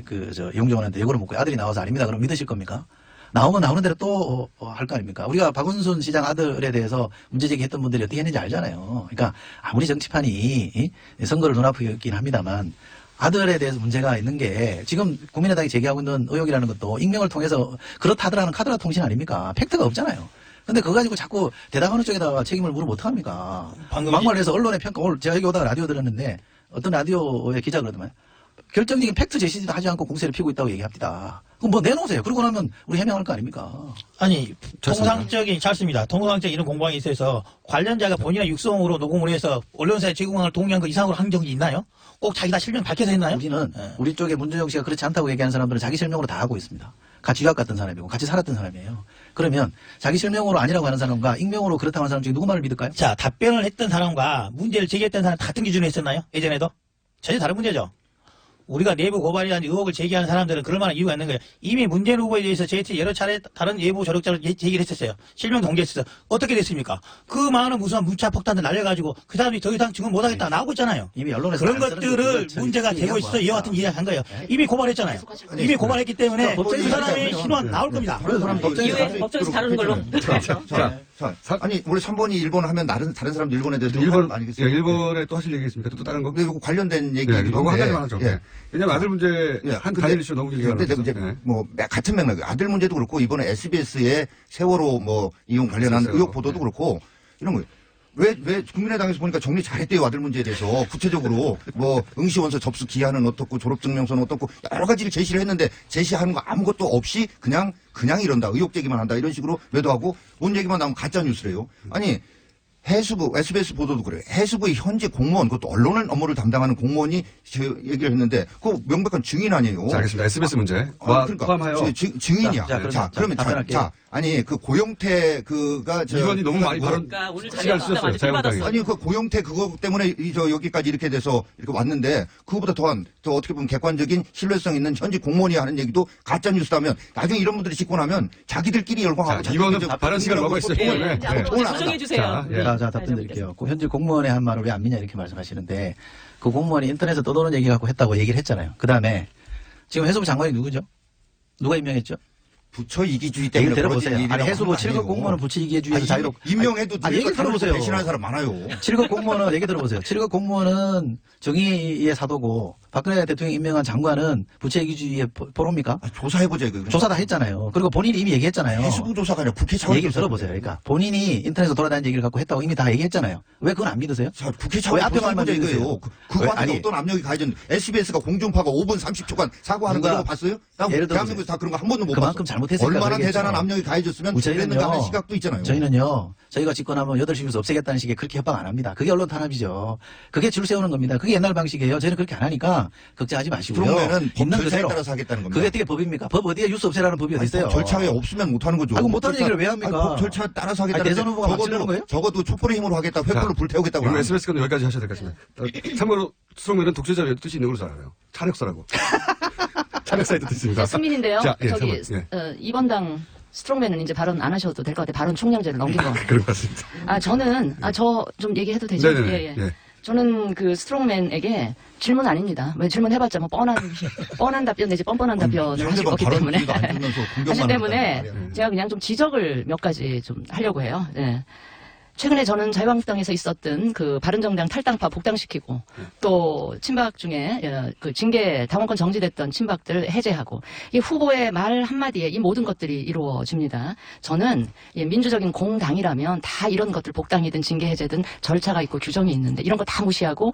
이용정원한테 예고를 묻고 아들이 나와서 아닙니다. 그럼 믿으실 겁니까? 나오면 나오는 대로 또 할 거 아닙니까? 우리가 박원순 시장 아들에 대해서 문제 제기했던 분들이 어떻게 했는지 알잖아요. 그러니까 아무리 정치판이 선거를 눈앞에 있긴 합니다만 아들에 대해서 문제가 있는 게 지금 국민의당이 제기하고 있는 의혹이라는 것도 익명을 통해서 그렇다더라는 카드라 통신 아닙니까? 팩트가 없잖아요. 근데 그거 가지고 자꾸 대답하는 쪽에다가 책임을 물으면 어떡합니까? 막말해서 언론의 평가, 오늘 제가 여기 오다가 라디오 들었는데 어떤 라디오의 기자가 그러더만 결정적인 팩트 제시도 하지 않고 공세를 피우고 있다고 얘기합니다. 그럼 뭐 내놓으세요. 그러고 나면 우리 해명할 거 아닙니까? 아니, 통상적인, 잘 습니다. 통상적인 이런 공방이 있어서 관련자가 본인의 육성으로 녹음을 해서 언론사에 제공을 동의한 거 이상으로 한 적이 있나요? 꼭 자기 다 실명 밝혀서 했나요? 우리는 우리 쪽에 문준영 씨가 그렇지 않다고 얘기하는 사람들은 자기 실명으로 다 하고 있습니다. 같이 유학 갔던 사람이고 같이 살았던 사람이에요. 그러면 자기 실명으로 아니라고 하는 사람과 익명으로 그렇다고 하는 사람 중에 누구 말을 믿을까요? 자, 답변을 했던 사람과 문제를 제기했던 사람 같은 기준으로 했었나요? 예전에도? 전혀 다른 문제죠. 우리가 내부 고발이라는 의혹을 제기하는 사람들은 그럴 만한 이유가 있는 거예요. 이미 문재인 후보에 대해서 저희한테 여러 차례 다른 예부 조력자를 제기를 했었어요. 실명도 공개했었어요. 어떻게 됐습니까? 그 많은 무수한 문자 폭탄들 날려가지고 그 사람들이 더 이상 증언 못하겠다 나오고 있잖아요. 이미 언론에서 그런 것들을 문제가 되고 있어서 이와 같은 이야기 한 거예요. 이미 고발했잖아요. 이미 고발했기 때문에 그 사람의 신원 나올 겁니다. 이후에 법정에서 다루는 걸로. 아니, 원래 3번이 1번 하면 다른 사람도 1번에 대해서 일본 아니겠어요? 예, 일본에 또 하실 얘기 있습니까? 또 다른 거? 근데 이거 관련된 예, 얘기이기도 너무 한 한데. 가지만 하죠. 예. 왜냐면 아들 문제 한 가지 이슈 너무 길게 근데 가서. 이제 뭐 같은 맥락, 아들 문제도 그렇고 이번에 SBS의 세월호 뭐 이용 관련한 의혹 보도도 그렇고 이런 거. 왜 국민의당에서 보니까 정리 잘했대요, 아들 문제에 대해서. 구체적으로 뭐 응시원서 접수 기한은 어떻고 졸업증명서는 어떻고 여러 가지를 제시를 했는데 제시하는 거 아무것도 없이 그냥 이런다, 의혹 제기만 한다 이런 식으로 매도하고 뭔 얘기만 나오면 가짜 뉴스래요. 아니 해수부, SBS 보도도 그래요. 해수부의 현재 공무원, 그것도 언론을 업무를 담당하는 공무원이 저 얘기를 했는데, 그거 명백한 증인 아니에요. 자, 알겠습니다. SBS 문제. 그러니까 포함하여. 증인이야. 그러면 아니, 그 고영태 그가 이건이 너무 많이 그러니까 오늘 시간 쓰셨어요. 자유한국당이. 아니, 그 고영태 그거 때문에 여기까지 이렇게 돼서 이렇게 왔는데, 그거보다 더 어떻게 보면 객관적인 신뢰성 있는 현직 공무원이 하는 얘기도 가짜 뉴스라면 나중에 이런 분들이 찍고 나면 자기들끼리 열광하고. 자, 이거는 발언 시간을 먹어 있어요. 조정해주세요. 자, 답변 드릴게요. 그 현직 공무원의 한 말을 왜 안 믿냐 이렇게 말씀하시는데 그 공무원이 인터넷에 떠도는 얘기 갖고 했다고 얘기를 했잖아요. 그 다음에 지금 해수부 장관이 누구죠? 누가 임명했죠? 부처 이기주의 때문에 들어보세요. 아니, 해수부 7급 공무원은 부처 이기주의에서 자유롭. 임명해도 얘기 들어보세요. 배신하는 사람 많아요. 7급 공무원은 얘기 들어보세요. 7급 공무원은 정의의 사도고 박근혜 대통령이 임명한 장관은 부처 이기주의의 포로입니까? 조사해보자 이거. 조사 다 했잖아요. 그리고 본인이 이미 얘기했잖아요. 해수부 조사가 아니라 국회 차원 얘기 들어보세요. 그러니까 본인이 인터넷에서 돌아다니는 얘기를 갖고 했다고 이미 다 얘기했잖아요. 왜 그건 안 믿으세요? 자, 국회 차원 왜 앞에 말만 조사해보자 믿으세요? 이거예요. 그거 안에 어떤 압력이 가해졌는데 SBS가 공중파가 5분 30초간 사과하는 거 이거 봤어요? 대한민국에서 다 그런 거 한 번도 못 봤어. 그만큼 잘못했으니까 얼마나 그러겠죠. 대단한 압력이 가해졌으면 그랬는가 하는 시각도 있잖아요. 저희는요. 저희가 집권하면 8시 뉴스 없애겠다는 식의 그렇게 협박 안 합니다. 그게 언론 탄압이죠. 그게 줄 세우는 겁니다. 그게 옛날 방식이에요. 저희는 그렇게 안 하니까 걱정하지 마시고요. 그러면은 법 있는 절차에 그대로. 따라서 하겠다는 겁니다. 그게 어떻게 법입니까? 법 어디에 뉴스 없애라는 법이 어디 있어요? 법 절차에 없으면 못하는 거죠. 아이고, 못하는 얘기를 왜 합니까? 법 절차에 따라서 하겠다는 대선 후보가 막 찌르는 거예요? 적어도 촛불의 힘으로 하겠다. 횃불로 불태우겠다고. 이거 SBS 거는 여기까지 하셔야 될 것 같습니다. 참고로 수록면은 독재자의 뜻이 있는 걸로 잘 알아요. 차력서라고. 차력사의 뜻이 있습니다. 수민인데요. 자, 예, 저기 이번 당 스트롱맨은 이제 발언 안 하셔도 될 것 같아요. 발언 총량제를 넘긴 거. 그런 것 같습니다. 저 좀 얘기해도 되죠? 네네네. 예. 저는 그 스트롱맨에게 질문 아닙니다. 왜 질문해봤자 뭐 뻔한 답변 내지 뻔뻔한 답변을 하실 거기 때문에. 하실 때문에 제가 그냥 좀 지적을 몇 가지 좀 하려고 해요. 예. 최근에 저는 자유한국당에서 있었던 그 바른정당 탈당파 복당시키고 또 친박 중에 그 징계 당원권 정지됐던 친박들 해제하고 이 후보의 말 한마디에 이 모든 것들이 이루어집니다. 저는 민주적인 공당이라면 다 이런 것들 복당이든 징계 해제든 절차가 있고 규정이 있는데 이런 거 다 무시하고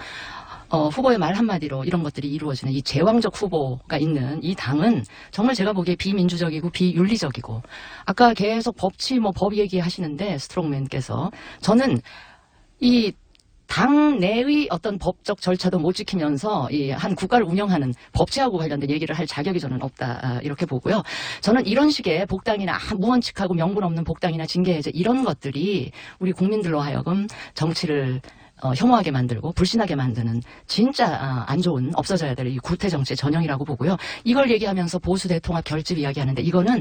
후보의 말 한마디로 이런 것들이 이루어지는 이 제왕적 후보가 있는 이 당은 정말 제가 보기에 비민주적이고 비윤리적이고 아까 계속 법치 법 얘기하시는데 스트롱맨께서 저는 이 당 내의 어떤 법적 절차도 못 지키면서 이 한 국가를 운영하는 법치하고 관련된 얘기를 할 자격이 저는 없다 이렇게 보고요. 저는 이런 식의 복당이나 무원칙하고 명분 없는 복당이나 징계 해제 이런 것들이 우리 국민들로 하여금 정치를 혐오하게 만들고 불신하게 만드는 진짜 안 좋은 없어져야 될 이 구태 정치의 전형이라고 보고요. 이걸 얘기하면서 보수 대통합 결집 이야기하는데 이거는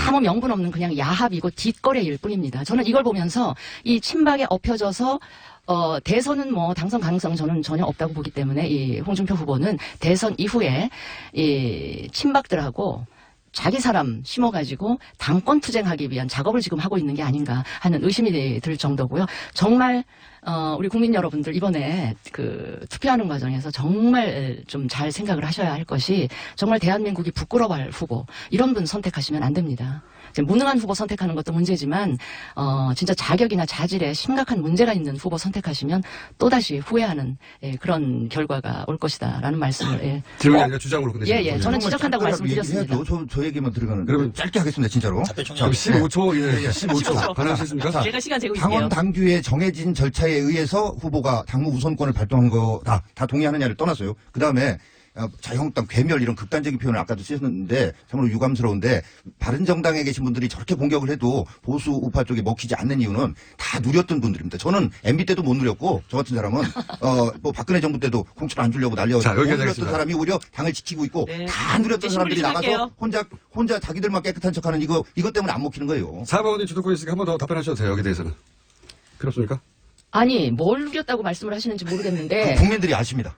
아무 명분 없는 그냥 야합이고 뒷거래일 뿐입니다. 저는 이걸 보면서 이 친박에 엎혀져서 대선은 뭐 당선 가능성 저는 전혀 없다고 보기 때문에 이 홍준표 후보는 대선 이후에 이 친박들하고 자기 사람 심어가지고 당권 투쟁하기 위한 작업을 지금 하고 있는 게 아닌가 하는 의심이 들 정도고요. 정말 우리 국민 여러분들 이번에 그 투표하는 과정에서 정말 좀 잘 생각을 하셔야 할 것이 정말 대한민국이 부끄러워할 후보 이런 분 선택하시면 안 됩니다. 무능한 후보 선택하는 것도 문제지만 진짜 자격이나 자질에 심각한 문제가 있는 후보 선택하시면 또다시 후회하는 그런 결과가 올 것이다라는 말씀을 질문이 아니라 주장으로 끝내시는 예, 저는 지적한다고 말씀드렸습니다. 저 얘기만 들어가는데 그러면 짧게 하겠습니다, 진짜로. 그럼 15초, 15초 반응하셨습니까? 제가 시간 재고 당원 있을게요. 당규에 정해진 절차에 의해서 후보가 당무 우선권을 발동한 거다. 다 동의하느냐를 떠나서요. 그 다음에 자유한국당 괴멸 이런 극단적인 표현을 아까도 쓰셨는데 참으로 유감스러운데 바른정당에 계신 분들이 저렇게 공격을 해도 보수 우파 쪽에 먹히지 않는 이유는 다 누렸던 분들입니다. 저는 MB 때도 못 누렸고 저 같은 사람은 뭐 박근혜 정부 때도 공천 안 주려고 날려고 못 누렸던 사람이 오히려 당을 지키고 있고 다 누렸던 사람들이 나가서 혼자 자기들만 깨끗한 척하는 이것 때문에 안 먹히는 거예요. 사법원이 주도권 있으니까 한 번 더 답변하셔도 돼요. 여기에 대해서는. 그렇습니까? 아니 뭘 누렸다고 말씀을 하시는지 모르겠는데 국민들이 아십니다.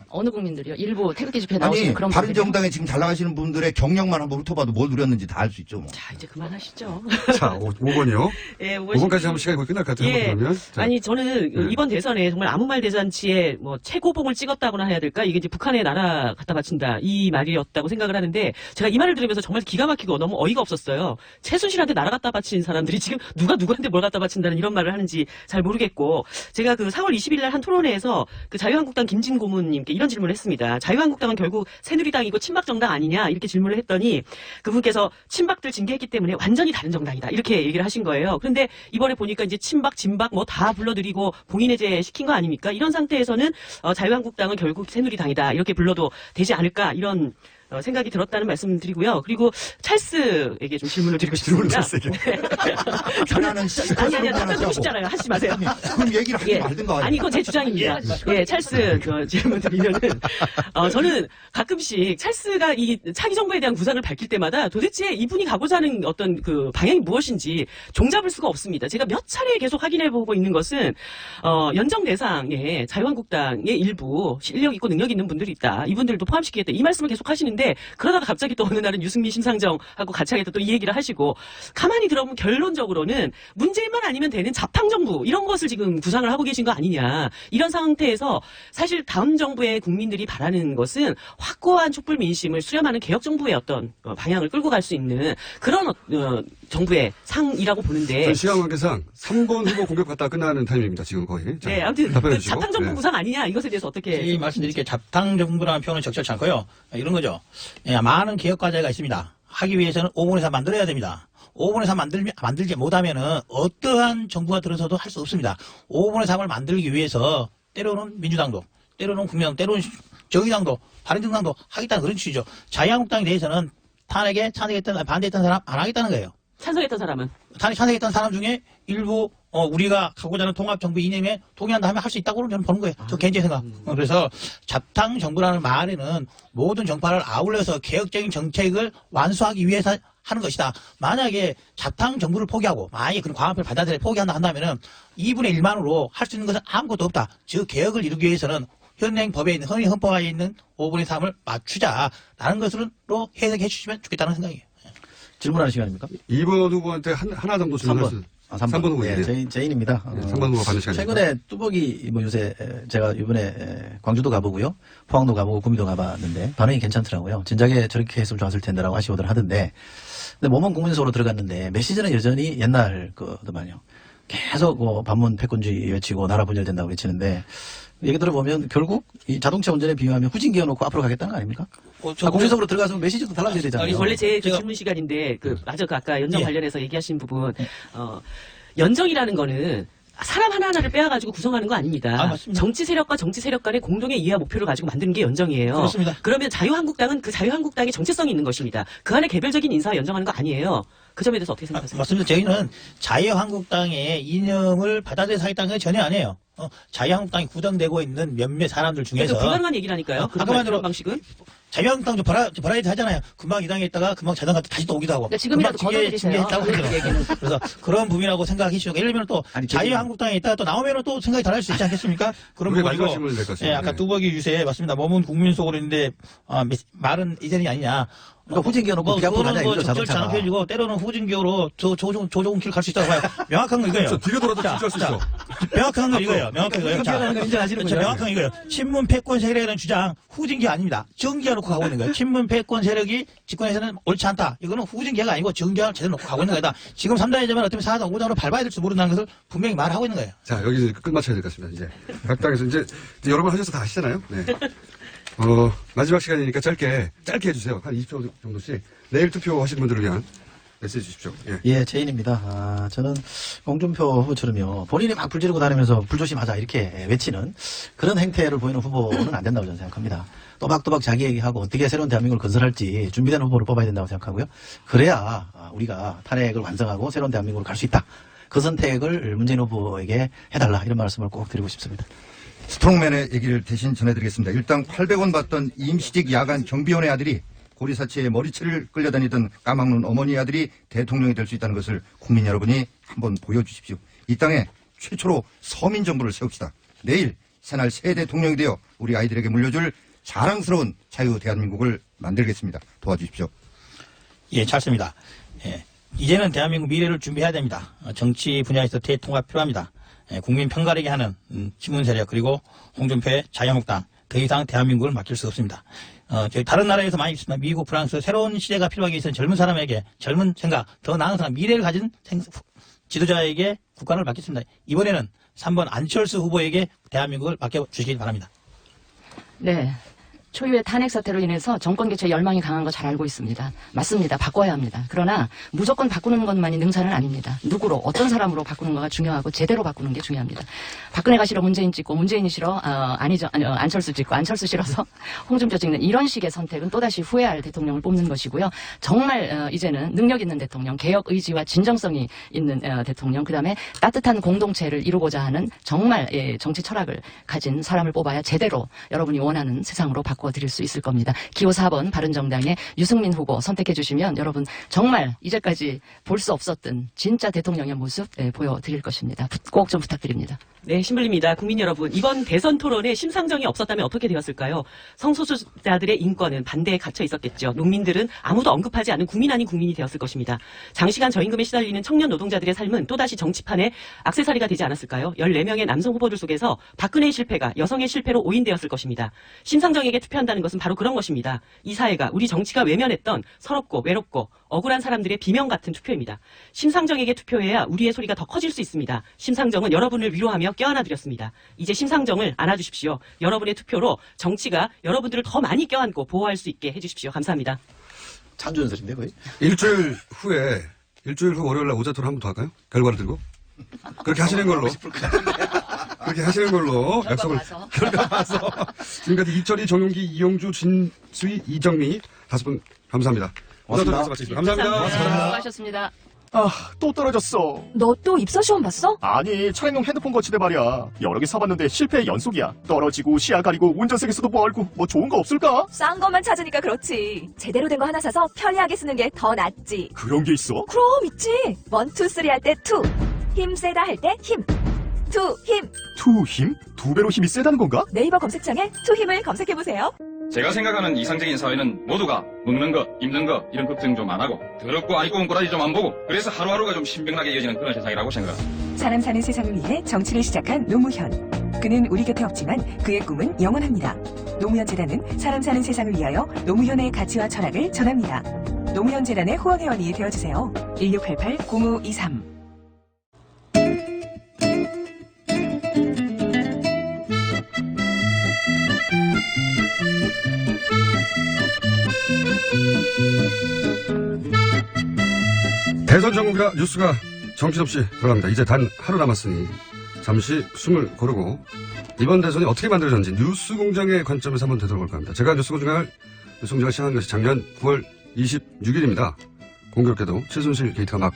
어느 국민들이요? 일부 태극기 집회 나오시는 그런 분들이요? 바른정당에 지금 잘 나가시는 분들의 경력만 한번 훑어봐도 뭘 누렸는지 다 알 수 있죠. 뭐. 자, 이제 그만하시죠. 자, 5번이요. 예, 5번까지 하면 시간이 거의 끝날 것 같아요. 예. 그러면. 자. 아니, 저는 이번 대선에 정말 아무 말 대잔치에 뭐 최고봉을 찍었다고나 해야 될까? 이게 이제 북한에 나라 갖다 바친다. 이 말이었다고 생각을 하는데 제가 이 말을 들으면서 정말 기가 막히고 너무 어이가 없었어요. 최순실한테 나라 갖다 바친 사람들이 지금 누가 누구한테 뭘 갖다 바친다는 이런 말을 하는지 잘 모르겠고 제가 그 4월 20일 날 한 토론회에서 그 자유한국당 김진 고문님께 이런 질문을 했습니다. 자유한국당은 결국 새누리당이고 친박정당 아니냐 이렇게 질문을 했더니 그분께서 친박들 징계했기 때문에 완전히 다른 정당이다 이렇게 얘기를 하신 거예요. 그런데 이번에 보니까 이제 친박, 진박 뭐 다 불러들이고 봉인해제 시킨 거 아닙니까? 이런 상태에서는 자유한국당은 결국 새누리당이다 이렇게 불러도 되지 않을까 이런 생각이 들었다는 말씀 드리고요. 그리고 찰스에게 좀 질문을 드리고 싶습니다. 하나는 아니 답변 듣고 싶잖아요. 하시지 마세요. 그럼 얘기를 하지 말든가. 아니 이건 제 주장입니다. 예, 찰스 질문 드리면은 저는 가끔씩 찰스가 이 차기 정부에 대한 구상을 밝힐 때마다 도대체 이분이 가고자 하는 어떤 그 방향이 무엇인지 종잡을 수가 없습니다. 제가 몇 차례 계속 확인해 보고 있는 것은 연정 대상에 자유한국당의 일부 실력 있고 능력 있는 분들이 있다. 이분들도 포함시키겠다. 이 말씀을 계속 하시는데 그러다가 갑자기 또 어느 날은 유승민 심상정하고 같이 하겠다 또 이 얘기를 하시고 가만히 들어보면 결론적으로는 문재인만 아니면 되는 자팡정부 이런 것을 지금 구상을 하고 계신 거 아니냐. 이런 상태에서 사실 다음 정부의 국민들이 바라는 것은 확고한 촛불 민심을 수렴하는 개혁정부의 어떤 방향을 끌고 갈 수 있는 그런 정부의 상이라고 보는데 시간 관계상 3번 후보 공격 받다가 끝나는 타임입니다. 지금 거의. 자, 네, 아무튼 답변해 그 주시고. 자팡정부 구상 아니냐 이것에 대해서 어떻게 말씀드릴게요. 자팡정부라는 표현은 적절치 않고요. 이런 거죠. 많은 개혁 과제가 있습니다. 하기 위해서는 5분의 3 만들어야 됩니다. 5분의 3 만들지 못하면은 어떠한 정부가 들어서도 할 수 없습니다. 5분의 3을 만들기 위해서 때로는 민주당도, 때로는 국민당, 때로는 정의당도, 바른정당도 하겠다는 그런 취지죠. 자유한국당에 대해서는 탄핵에 찬성했던, 반대했던 사람 안 하겠다는 거예요. 찬성했던 사람은? 찬성했던 사람 중에 일부 우리가 가고자 하는 통합정부 이념에 동의한다 하면 할 수 있다고는 저는 보는 거예요. 저 개인적인 생각. 그래서 자탕정부라는 말에는 모든 정파를 아울러서 개혁적인 정책을 완수하기 위해서 하는 것이다. 만약에 자탕정부를 포기하고 만약에 그런 광합을 받아들여 포기한다 한다면은 2분의 1만으로 할 수 있는 것은 아무것도 없다. 즉 개혁을 이루기 위해서는 현행 법에 있는 헌법에 있는 5분의 3을 맞추자라는 것으로 해석해 주시면 좋겠다는 생각이에요. 질문하는 시간입니까? 2번 후보한테 하나 정도 질문하세요. 3번 후보. 네, 제인입니다. 3번 후보 받는 시간입니다. 최근에 뚜벅이 뭐 요새 제가 이번에 광주도 가보고요. 포항도 가보고 구미도 가봤는데 반응이 괜찮더라고요. 진작에 저렇게 했으면 좋았을 텐데라고 하시고들 하던데 근데 모범 국민수로 들어갔는데 메시지는 여전히 옛날 거더만요. 계속 뭐 반문 패권주의 외치고 나라 분열된다고 외치는데 얘기 들어보면 결국 이 자동차 운전에 비유하면 후진 기어놓고 앞으로 가겠다는 거 아닙니까? 공식적으로 들어가서 메시지도 달라져야 되잖아요. 원래 제 질문 시간인데 맞아 그 아까 연정 관련해서 얘기하신 부분 연정이라는 거는 사람 하나하나를 빼앗가지고 구성하는 거 아닙니다. 아, 맞습니다. 정치 세력과 정치 세력 간의 공동의 이해와 목표를 가지고 만드는 게 연정이에요. 그렇습니다. 그러면 자유한국당은 그 자유한국당의 정체성이 있는 것입니다. 그 안에 개별적인 인사와 연정하는 거 아니에요. 그 점에 대해서 어떻게 생각하세요? 맞습니다. 저희는 자유한국당의 이념을 받아들여서 하겠다는 건 전혀 아니에요. 자유한국당이 구성되고 있는 몇몇 사람들 중에서 그래도 불가능한 얘기라니까요. 그런 방식은? 자유한국당도 버라이티 하잖아요. 금방 이 당에 있다가 금방 저 당 갔다 다시 또 오기도 하고. 그러니까 지금이라도 걷어들이세요. 그래서 그런 부분이라고 생각해 주시고 예를 들면 또 자유한국당에 있다가 또 나오면 또 생각이 달라질 수 있지 않겠습니까? 그런 부분이고. 예, 아까 뚜벅이 유세 맞습니다. 몸은 국민 속으로 있는데 말은 이전이 아니냐. 그러니까 후진기어로 그거는 뭐 적절치 않은 표현이고 때로는 후진기어로 조종은 길 갈 수 있다고 봐요. 명확한 거 이거예요. 뒤로 돌아도 진짜 수 있어. 명확한 건 이거예요. 명확한 거예요. 인정하시는 거죠? 명확한 이거예요. 친문 패권 세력에 대한 주장 후진기 아닙니다. 정기화 놓고 가고 있는 거예요. 친문 패권 세력이 집권에서는 옳지 않다. 이거는 후진기가 아니고 정기화 제대로 놓고 가고 있는 거다. 지금 3당 예제만 어떻게 4당, 5당으로 밟아야 될지 모른다는 것을 분명히 말하고 있는 거예요. 자, 여기서 끝마쳐야 될 것 같습니다. 이제 각 당에서 이제 여러 번 하셔서 다 아시잖아요. 네. 마지막 시간이니까 짧게 해주세요. 한 20초 정도씩. 내일 투표하시는 분들을 위한 메시지 주십시오. 예, 제인입니다. 저는 홍준표 후보처럼요, 본인이 막 불지르고 다니면서 불조심하자 이렇게 외치는 그런 행태를 보이는 후보는 안 된다고 저는 생각합니다. 또박또박 자기 얘기하고 어떻게 새로운 대한민국을 건설할지 준비된 후보를 뽑아야 된다고 생각하고요. 그래야 우리가 탄핵을 완성하고 새로운 대한민국으로 갈 수 있다. 그 선택을 문재인 후보에게 해달라 이런 말씀을 꼭 드리고 싶습니다. 스트롱맨의 얘기를 대신 전해드리겠습니다. 일당 800원 받던 임시직 야간 경비원의 아들이 고리사치에 머리채를 끌려다니던 까막눈 어머니 아들이 대통령이 될 수 있다는 것을 국민 여러분이 한번 보여주십시오. 이 땅에 최초로 서민정부를 세웁시다. 내일 새날 새 대통령이 되어 우리 아이들에게 물려줄 자랑스러운 자유 대한민국을 만들겠습니다. 도와주십시오. 예, 잘 습니다. 예, 이제는 대한민국 미래를 준비해야 됩니다. 정치 분야에서 대통합이 필요합니다. 예, 국민 편가르게 하는 친문 세력 그리고 홍준표의 자유한국당 더 이상 대한민국을 맡길 수 없습니다. 저희 다른 나라에서 많이 있습니다. 미국, 프랑스 새로운 시대가 필요하기 위해서는 젊은 사람에게 젊은 생각, 더 나은 사람, 미래를 가진 지도자에게 국가를 맡겼습니다. 이번에는 3번 안철수 후보에게 대한민국을 맡겨주시기 바랍니다. 네. 초유의 탄핵 사태로 인해서 정권 교체 열망이 강한 거 잘 알고 있습니다. 맞습니다. 바꿔야 합니다. 그러나 무조건 바꾸는 것만이 능사는 아닙니다. 누구로 어떤 사람으로 바꾸는 거가 중요하고 제대로 바꾸는 게 중요합니다. 박근혜가 싫어 문재인 찍고 문재인이 싫어 안철수 찍고 안철수 싫어서 홍준표 찍는 이런 식의 선택은 또다시 후회할 대통령을 뽑는 것이고요. 정말 이제는 능력 있는 대통령, 개혁 의지와 진정성이 있는 대통령, 그다음에 따뜻한 공동체를 이루고자 하는 정말 정치 철학을 가진 사람을 뽑아야 제대로 여러분이 원하는 세상으로 바꿔드릴 수 있을 겁니다. 기호 4번 바른정당의 유승민 후보 선택해 주시면 여러분 정말 이제까지 볼 수 없었던 진짜 대통령의 모습 보여드릴 것입니다. 꼭 좀 부탁드립니다. 네, 신불립니다. 국민 여러분, 이번 대선 토론에 심상정이 없었다면 어떻게 되었을까요? 성소수자들의 인권은 반대에 갇혀 있었겠죠. 농민들은 아무도 언급하지 않은 국민 아닌 국민이 되었을 것입니다. 장시간 저임금에 시달리는 청년 노동자들의 삶은 또다시 정치판의 액세서리가 되지 않았을까요? 14명의 남성 후보들 속에서 박근혜의 실패가 여성의 실패로 오인되었을 것입니다. 심상정에게 투표한다는 것은 바로 그런 것입니다. 이 사회가, 우리 정치가 외면했던 서럽고 외롭고 억울한 사람들의 비명 같은 투표입니다. 심상정에게 투표해야 우리의 소리가 더 커질 수 있습니다. 심상정은 여러분을 위로하며 껴안아드렸습니다. 이제 심상정을 안아주십시오. 여러분의 투표로 정치가 여러분들을 더 많이 껴안고 보호할 수 있게 해주십시오. 감사합니다. 찬준설인데 거의? 일주일 후 월요일날 오자토를 한번 더 할까요? 결과를 들고? 그렇게 하시는 걸로. 그렇게 하시는 걸로 약속을. 결과 봐서. 지금까지 이철희, 정용기, 이용주, 진수희, 이정미 5분 감사합니다. 오자토 마치겠습니다. 감사합니다. 수고하셨습니다. 또 떨어졌어. 너 또 입사시험 봤어? 아니, 차량용 핸드폰 거치대 말이야. 여러 개 사봤는데 실패의 연속이야. 떨어지고 시야 가리고 운전석에서도 멀고 뭐 좋은 거 없을까? 싼 것만 찾으니까 그렇지. 제대로 된 거 하나 사서 편리하게 쓰는 게 더 낫지. 그런 게 있어? 그럼 있지. 1, 2, 3 할 때 2. 힘 세다 할 때 힘. 2 힘. 2 힘? 2배로 힘이 세다는 건가? 네이버 검색창에 2 힘을 검색해보세요. 제가 생각하는 이상적인 사회는 모두가 먹는 것, 입는 것 이런 걱정 좀 안 하고 더럽고 아이고 꼬라지 좀 안 보고 그래서 하루하루가 좀 신명나게 이어지는 그런 세상이라고 생각합니다. 사람 사는 세상을 위해 정치를 시작한 노무현. 그는 우리 곁에 없지만 그의 꿈은 영원합니다. 노무현 재단은 사람 사는 세상을 위하여 노무현의 가치와 철학을 전합니다. 노무현 재단의 후원회원이 되어주세요. 1688-0523. 대선 전국이라 뉴스가 정신없이 돌아갑니다. 이제 단 하루 남았으니 잠시 숨을 고르고 이번 대선이 어떻게 만들어졌는지 뉴스공장의 관점에서 한번 되돌아볼까 합니다. 제가 뉴스공장을 시작한 것이 작년 9월 26일입니다. 공교롭게도 최순실 게이트가 막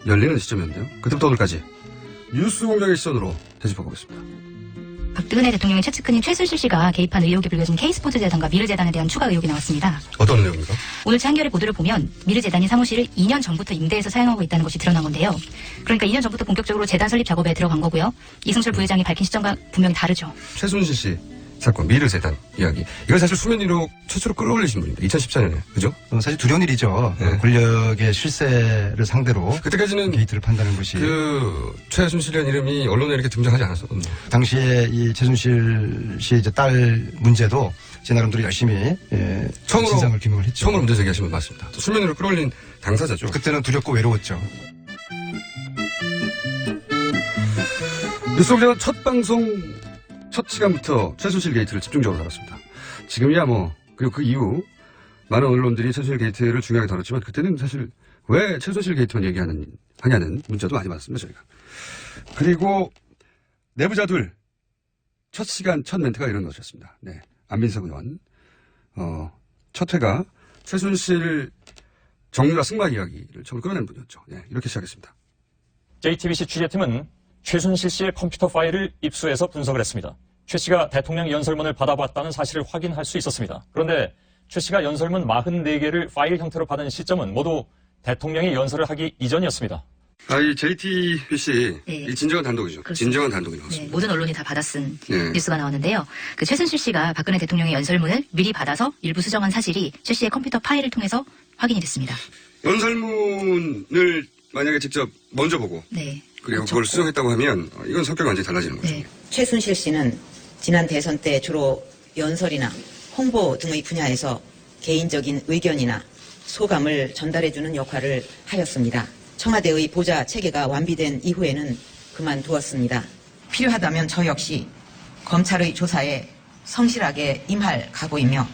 열리는 시점이었는데요. 그때부터 오늘까지 뉴스공장의 시선으로 되짚어보겠습니다. 박근혜 대통령의 최측근인 최순실 씨가 개입한 의혹이 불거진 K스포츠재단과 미르재단에 대한 추가 의혹이 나왔습니다. 어떤 내용입니까? 오늘 한겨레 보도를 보면 미르재단이 사무실을 2년 전부터 임대해서 사용하고 있다는 것이 드러난 건데요. 그러니까 2년 전부터 본격적으로 재단 설립 작업에 들어간 거고요. 이승철 부회장이 밝힌 시점과 분명히 다르죠. 최순실 씨 사건, 미르재단 이야기. 이건 사실 수면 위로 최초로 끌어올리신 분입니다. 2014년에. 그죠? 사실 두려운 일이죠. 권력의 실세를 상대로. 그때까지는 게이트를 판다는 것이. 최순실이라는 이름이 언론에 이렇게 등장하지 않았었거든요. 당시에 이 최순실 씨의 이제 딸 문제도 제 나름대로 열심히 진상을 규명을 했죠. 처음으로 문제 제기하신 분 맞습니다. 수면 위로 끌어올린 당사자죠. 그때는 두렵고 외로웠죠. 뉴스공장은 첫 방송 첫 시간부터 최순실 게이트를 집중적으로 다뤘습니다. 지금이야 그리고 그 이후 많은 언론들이 최순실 게이트를 중요하게 다뤘지만 그때는 사실 왜 최순실 게이트만 하냐는 문자도 많이 받았습니다, 저희가. 그리고 내부자들 첫 시간 첫 멘트가 이런 것이었습니다. 네. 안민석 의원. 첫 회가 최순실 정유라 승마 이야기를 처음 끌어낸 분이었죠. 네, 이렇게 시작했습니다. JTBC 취재팀은 최순실 씨의 컴퓨터 파일을 입수해서 분석을 했습니다. 최 씨가 대통령 연설문을 받아봤다는 사실을 확인할 수 있었습니다. 그런데 최 씨가 연설문 44개를 파일 형태로 받은 시점은 모두 대통령이 연설을 하기 이전이었습니다. 이 JTBC 이 진정한 단독이죠. 그렇습니다. 진정한 단독이 나왔습니다. 네, 모든 언론이 다 받아쓴 뉴스가 나왔는데요. 그 최순실 씨가 박근혜 대통령의 연설문을 미리 받아서 일부 수정한 사실이 최 씨의 컴퓨터 파일을 통해서 확인이 됐습니다. 연설문을 만약에 직접 먼저 보고 그리고 그걸 수정했다고 하면 이건 성격이 완전히 달라지는 거죠. 최순실 씨는 지난 대선 때 주로 연설이나 홍보 등의 분야에서 개인적인 의견이나 소감을 전달해주는 역할을 하였습니다. 청와대의 보좌 체계가 완비된 이후에는 그만두었습니다. 필요하다면 저 역시 검찰의 조사에 성실하게 임할 각오이며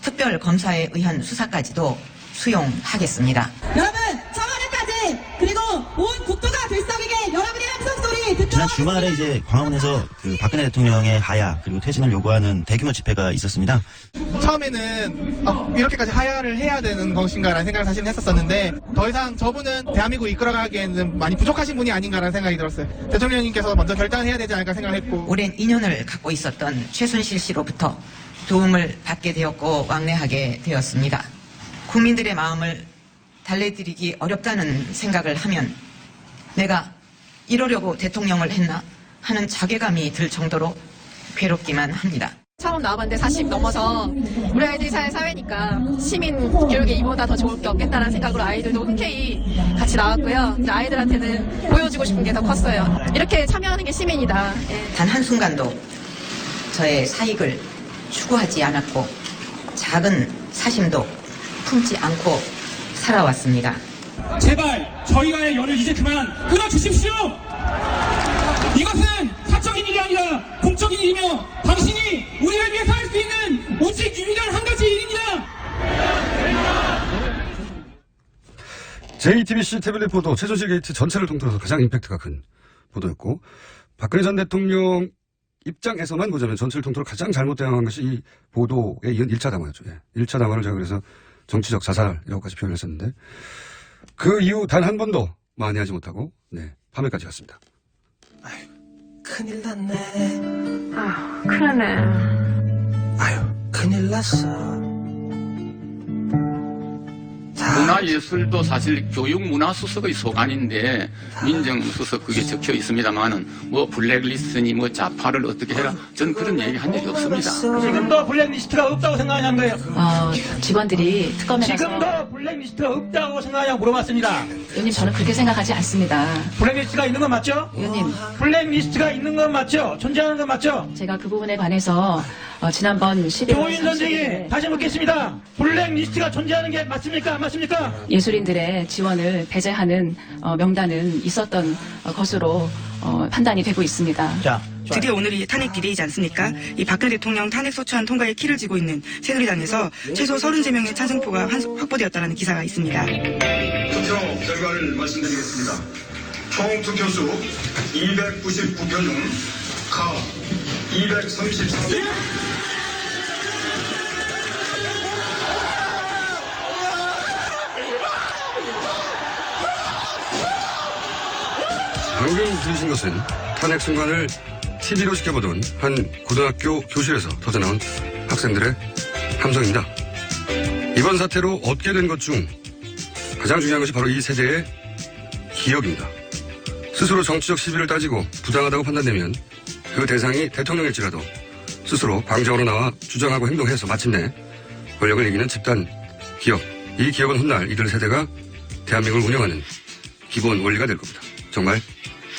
특별검사에 의한 수사까지도 수용하겠습니다. 여러분, 청와대까지 그리고 온 국토가 들썩이게 여러분의 함성 소리 듣도록 지난 주말에 이제 광화문에서 그 박근혜 대통령의 하야 그리고 퇴진을 요구하는 대규모 집회가 있었습니다. 처음에는 이렇게까지 하야를 해야 되는 것인가라는 생각을 사실 했었었는데 더 이상 저분은 대한민국을 이끌어가기에는 많이 부족하신 분이 아닌가라는 생각이 들었어요. 대통령님께서 먼저 결단을 해야 되지 않을까 생각했고 오랜 인연을 갖고 있었던 최순실 씨로부터 도움을 받게 되었고 왕래하게 되었습니다. 국민들의 마음을 달래드리기 어렵다는 생각을 하면 내가 이러려고 대통령을 했나 하는 자괴감이 들 정도로 괴롭기만 합니다. 처음 나와봤는데 40 넘어서 우리 아이들이 사는 사회니까 시민 교육에 이보다 더 좋을 게 없겠다는 생각으로 아이들도 흔쾌히 같이 나왔고요. 이제 아이들한테는 보여주고 싶은 게 더 컸어요. 이렇게 참여하는 게 시민이다. 단 한순간도 저의 사익을 추구하지 않았고 작은 사심도 품지 않고 살아왔습니다. 제발 저희와의 연을 이제 그만 끊어주십시오. 이것은 사적인 일이 아니라 공적인 일이며 당신이 우리를 위해서 할 수 있는 오직 유일한 한 가지 일입니다. JTBC 태블릿 보도 최순실 게이트 전체를 통틀어서 가장 임팩트가 큰 보도였고 박근혜 전 대통령 입장에서만 보자면 전체를 통틀어 가장 잘못 대응한 것이 이 보도에 이은 1차 담화였죠. 1차 담화를 제가 그래서 정치적 자살이라고까지 표현했었는데 그 이후 단 한 번도 만회하지 못하고 파면까지 갔습니다. 큰일 났네. 큰일 났네. 큰일 났어. 문화예술도 사실 교육문화수석의 소관인데 민정수석 그게 적혀 있습니다만은 뭐 블랙리스트니 뭐 짜파를 어떻게 해라 전 그런 얘기 한 적이 없습니다. 지금도 블랙리스트가 없다고 생각하냐는 거예요. 직원들이 특검에 가서 지금도 블랙리스트가 없다고 생각하냐고 물어봤습니다. 의원님 저는 그렇게 생각하지 않습니다. 블랙리스트가 있는 건 맞죠? 의원님 블랙리스트가 있는 건 맞죠? 존재하는 건 맞죠? 제가 그 부분에 관해서 지난번 12월 조인 선생님 다시 묻겠습니다. 블랙리스트가 존재하는 게 맞습니까? 안 맞습니까? 예술인들의 지원을 배제하는 명단은 있었던 것으로 판단이 되고 있습니다. 드디어 오늘이 탄핵 디데이지 않습니까? 이 박근혜 대통령 탄핵 소추안 통과의 키를 쥐고 있는 새누리당에서 최소 33명의 찬성표가 확보되었다는 기사가 있습니다. 투표 결과를 말씀드리겠습니다. 총 투표수 299표 중 가 233표. 방금 들으신 것은 탄핵 순간을 TV로 지켜보던 한 고등학교 교실에서 터져나온 학생들의 함성입니다. 이번 사태로 얻게 된 것 중 가장 중요한 것이 바로 이 세대의 기억입니다. 스스로 정치적 시비를 따지고 부당하다고 판단되면 그 대상이 대통령일지라도 스스로 방정으로 나와 주장하고 행동해서 마침내 권력을 이기는 집단 기억. 이 기억은 훗날 이들 세대가 대한민국을 운영하는 기본 원리가 될 겁니다. 정말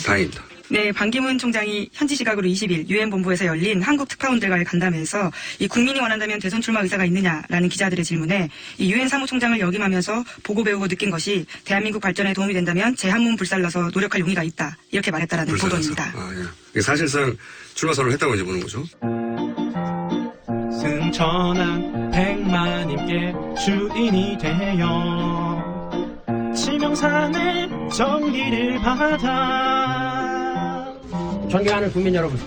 다행입니다. 네, 반기문 총장이 현지 시각으로 20일 유엔 본부에서 열린 한국 특파원들과의 간담회에서 이 국민이 원한다면 대선 출마 의사가 있느냐라는 기자들의 질문에 이 유엔 사무총장을 역임하면서 보고 배우고 느낀 것이 대한민국 발전에 도움이 된다면 제 한몸 불살라서 노력할 용의가 있다. 이렇게 말했다라는 보도입니다. 예. 사실상 출마 선언을 했다고 이제 보는 거죠. 승천한 백마님께 주인이 되어 지명상의 정리를 받아 존경하는 국민 여러분,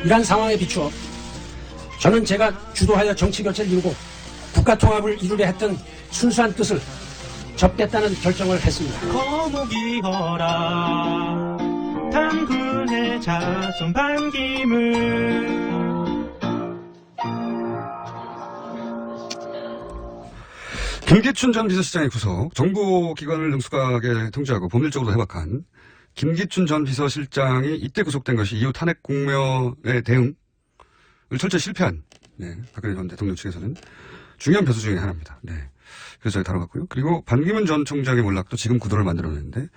이러한 상황에 비추어 저는 제가 주도하여 정치교체를 이루고 국가통합을 이루려 했던 순수한 뜻을 접겠다는 결정을 했습니다. 거목이거라 당군의 자손 반기문. 김기춘 전 비서실장의 구속, 정보기관을 능숙하게 통제하고 법률적으로 해박한 김기춘 전 비서실장이 이때 구속된 것이 이후 탄핵 공면의 대응을 철저히 실패한 박근혜 전 대통령 측에서는 중요한 변수 중에 하나입니다. 네. 그래서 저희 다뤄봤고요. 그리고 반기문 전 총장의 몰락도 지금 구도를 만들어냈는데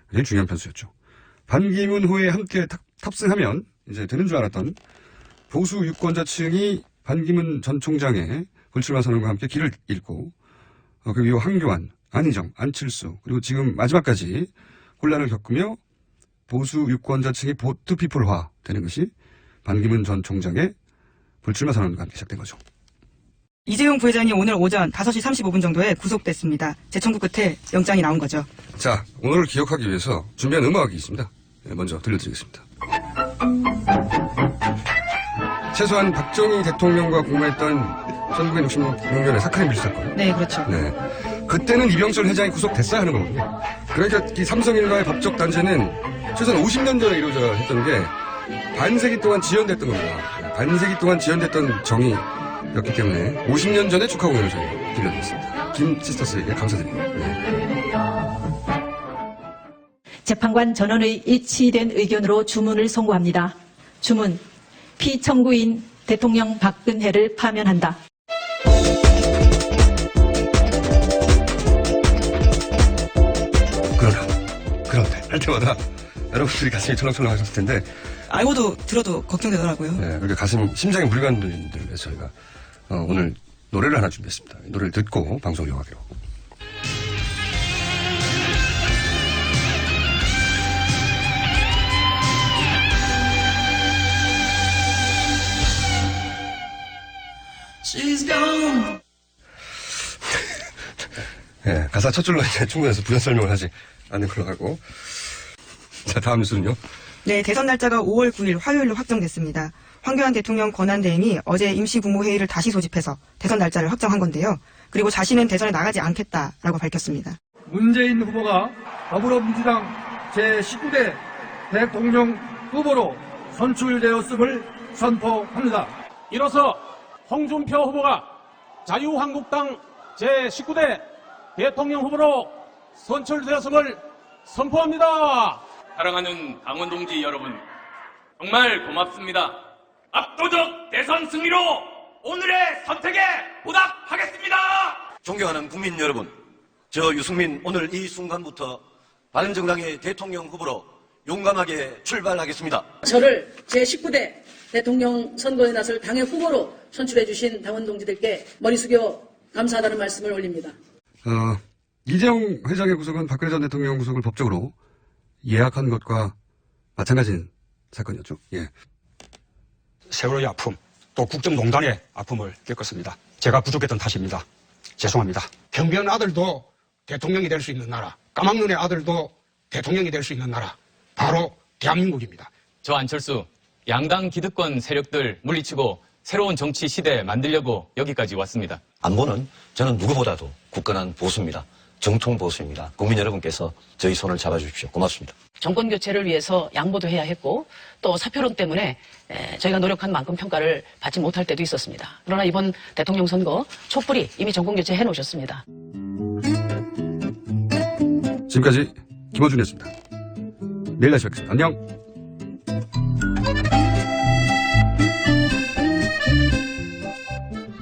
굉장히 중요한 변수였죠. 반기문 후에 함께 탑승하면 이제 되는 줄 알았던 보수 유권자층이 반기문 전 총장의 불출마 선언과 함께 길을 잃고 그 이후 황교안, 안희정, 안칠수 그리고 지금 마지막까지 혼란을 겪으며 보수 유권자층이 보트피플화 되는 것이 반기문 전 총장의 불출마 선언과 함께 시작된 거죠. 이재용 부회장이 오늘 오전 5시 35분 정도에 구속됐습니다. 재청구 끝에 영장이 나온 거죠. 자, 오늘을 기억하기 위해서 준비한 음악이 있습니다. 먼저 들려드리겠습니다. 최소한 박정희 대통령과 공모했던 1966년의 사카린 밀수 사건. 네, 그렇죠. 네. 그때는 이병철 회장이 구속됐어야 하는 거거든요. 그러니까 이 삼성일가의 법적 단죄는 최소한 50년 전에 이루어져야 했던 게 반세기 동안 지연됐던 겁니다. 반세기 동안 지연됐던 정의였기 때문에 50년 전에 축하 공연을 저희 들려드렸습니다. 김 시스터스에게 감사드립니다. 네. 재판관 전원의 일치된 의견으로 주문을 선고합니다. 주문, 피청구인 대통령 박근혜를 파면한다. 그런데 할 때마다 여러분들이 가슴이 철렁철렁 하셨을 텐데 알고도 들어도 걱정되더라고요. 네, 그렇게 심장이 무리가는 분들을 위해서 저희가 오늘 노래를 하나 준비했습니다. 노래를 듣고 방송을 이어가기로. She's gone. 네, 가사 첫 줄로 이제 충분해서 부연 설명을 하지 않는 걸로 하고. 자, 다음 뉴스는요. 네, 대선 날짜가 5월 9일 화요일로 확정됐습니다. 황교안 대통령 권한대행이 어제 임시국무회의를 다시 소집해서 대선 날짜를 확정한 건데요. 그리고 자신은 대선에 나가지 않겠다라고 밝혔습니다. 문재인 후보가 더불어민주당 제19대 대통령 후보로 선출되었음을 선포합니다. 이로써 홍준표 후보가 자유한국당 제19대 대통령 후보로 선출되었음을 선포합니다. 사랑하는 당원 동지 여러분, 정말 고맙습니다. 압도적 대선 승리로 오늘의 선택에 보답하겠습니다. 존경하는 국민 여러분, 저 유승민 오늘 이 순간부터 바른정당의 대통령 후보로 용감하게 출발하겠습니다. 저를 제19대 대통령 선거에 나설 당의 후보로 선출해 주신 당원 동지들께 머리 숙여 감사하다는 말씀을 올립니다. 이재용 회장의 구속은 박근혜 전 대통령 구속을 법적으로 예약한 것과 마찬가지인 사건이었죠. 예. 세월의 아픔, 또 국정농단의 아픔을 겪었습니다. 제가 부족했던 탓입니다. 죄송합니다. 경비원 아들도 대통령이 될 수 있는 나라, 까막눈의 아들도 대통령이 될 수 있는 나라, 바로 대한민국입니다. 저 안철수 양당 기득권 세력들 물리치고 새로운 정치 시대 만들려고 여기까지 왔습니다. 안보는 저는 누구보다도 굳건한 보수입니다. 정통 보수입니다. 국민 여러분께서 저희 손을 잡아주십시오. 고맙습니다. 정권 교체를 위해서 양보도 해야 했고 또 사표론 때문에 저희가 노력한 만큼 평가를 받지 못할 때도 있었습니다. 그러나 이번 대통령 선거 촛불이 이미 정권 교체 해놓으셨습니다. 지금까지 김어준이었습니다. 내일 다시 뵙겠습니다. 안녕.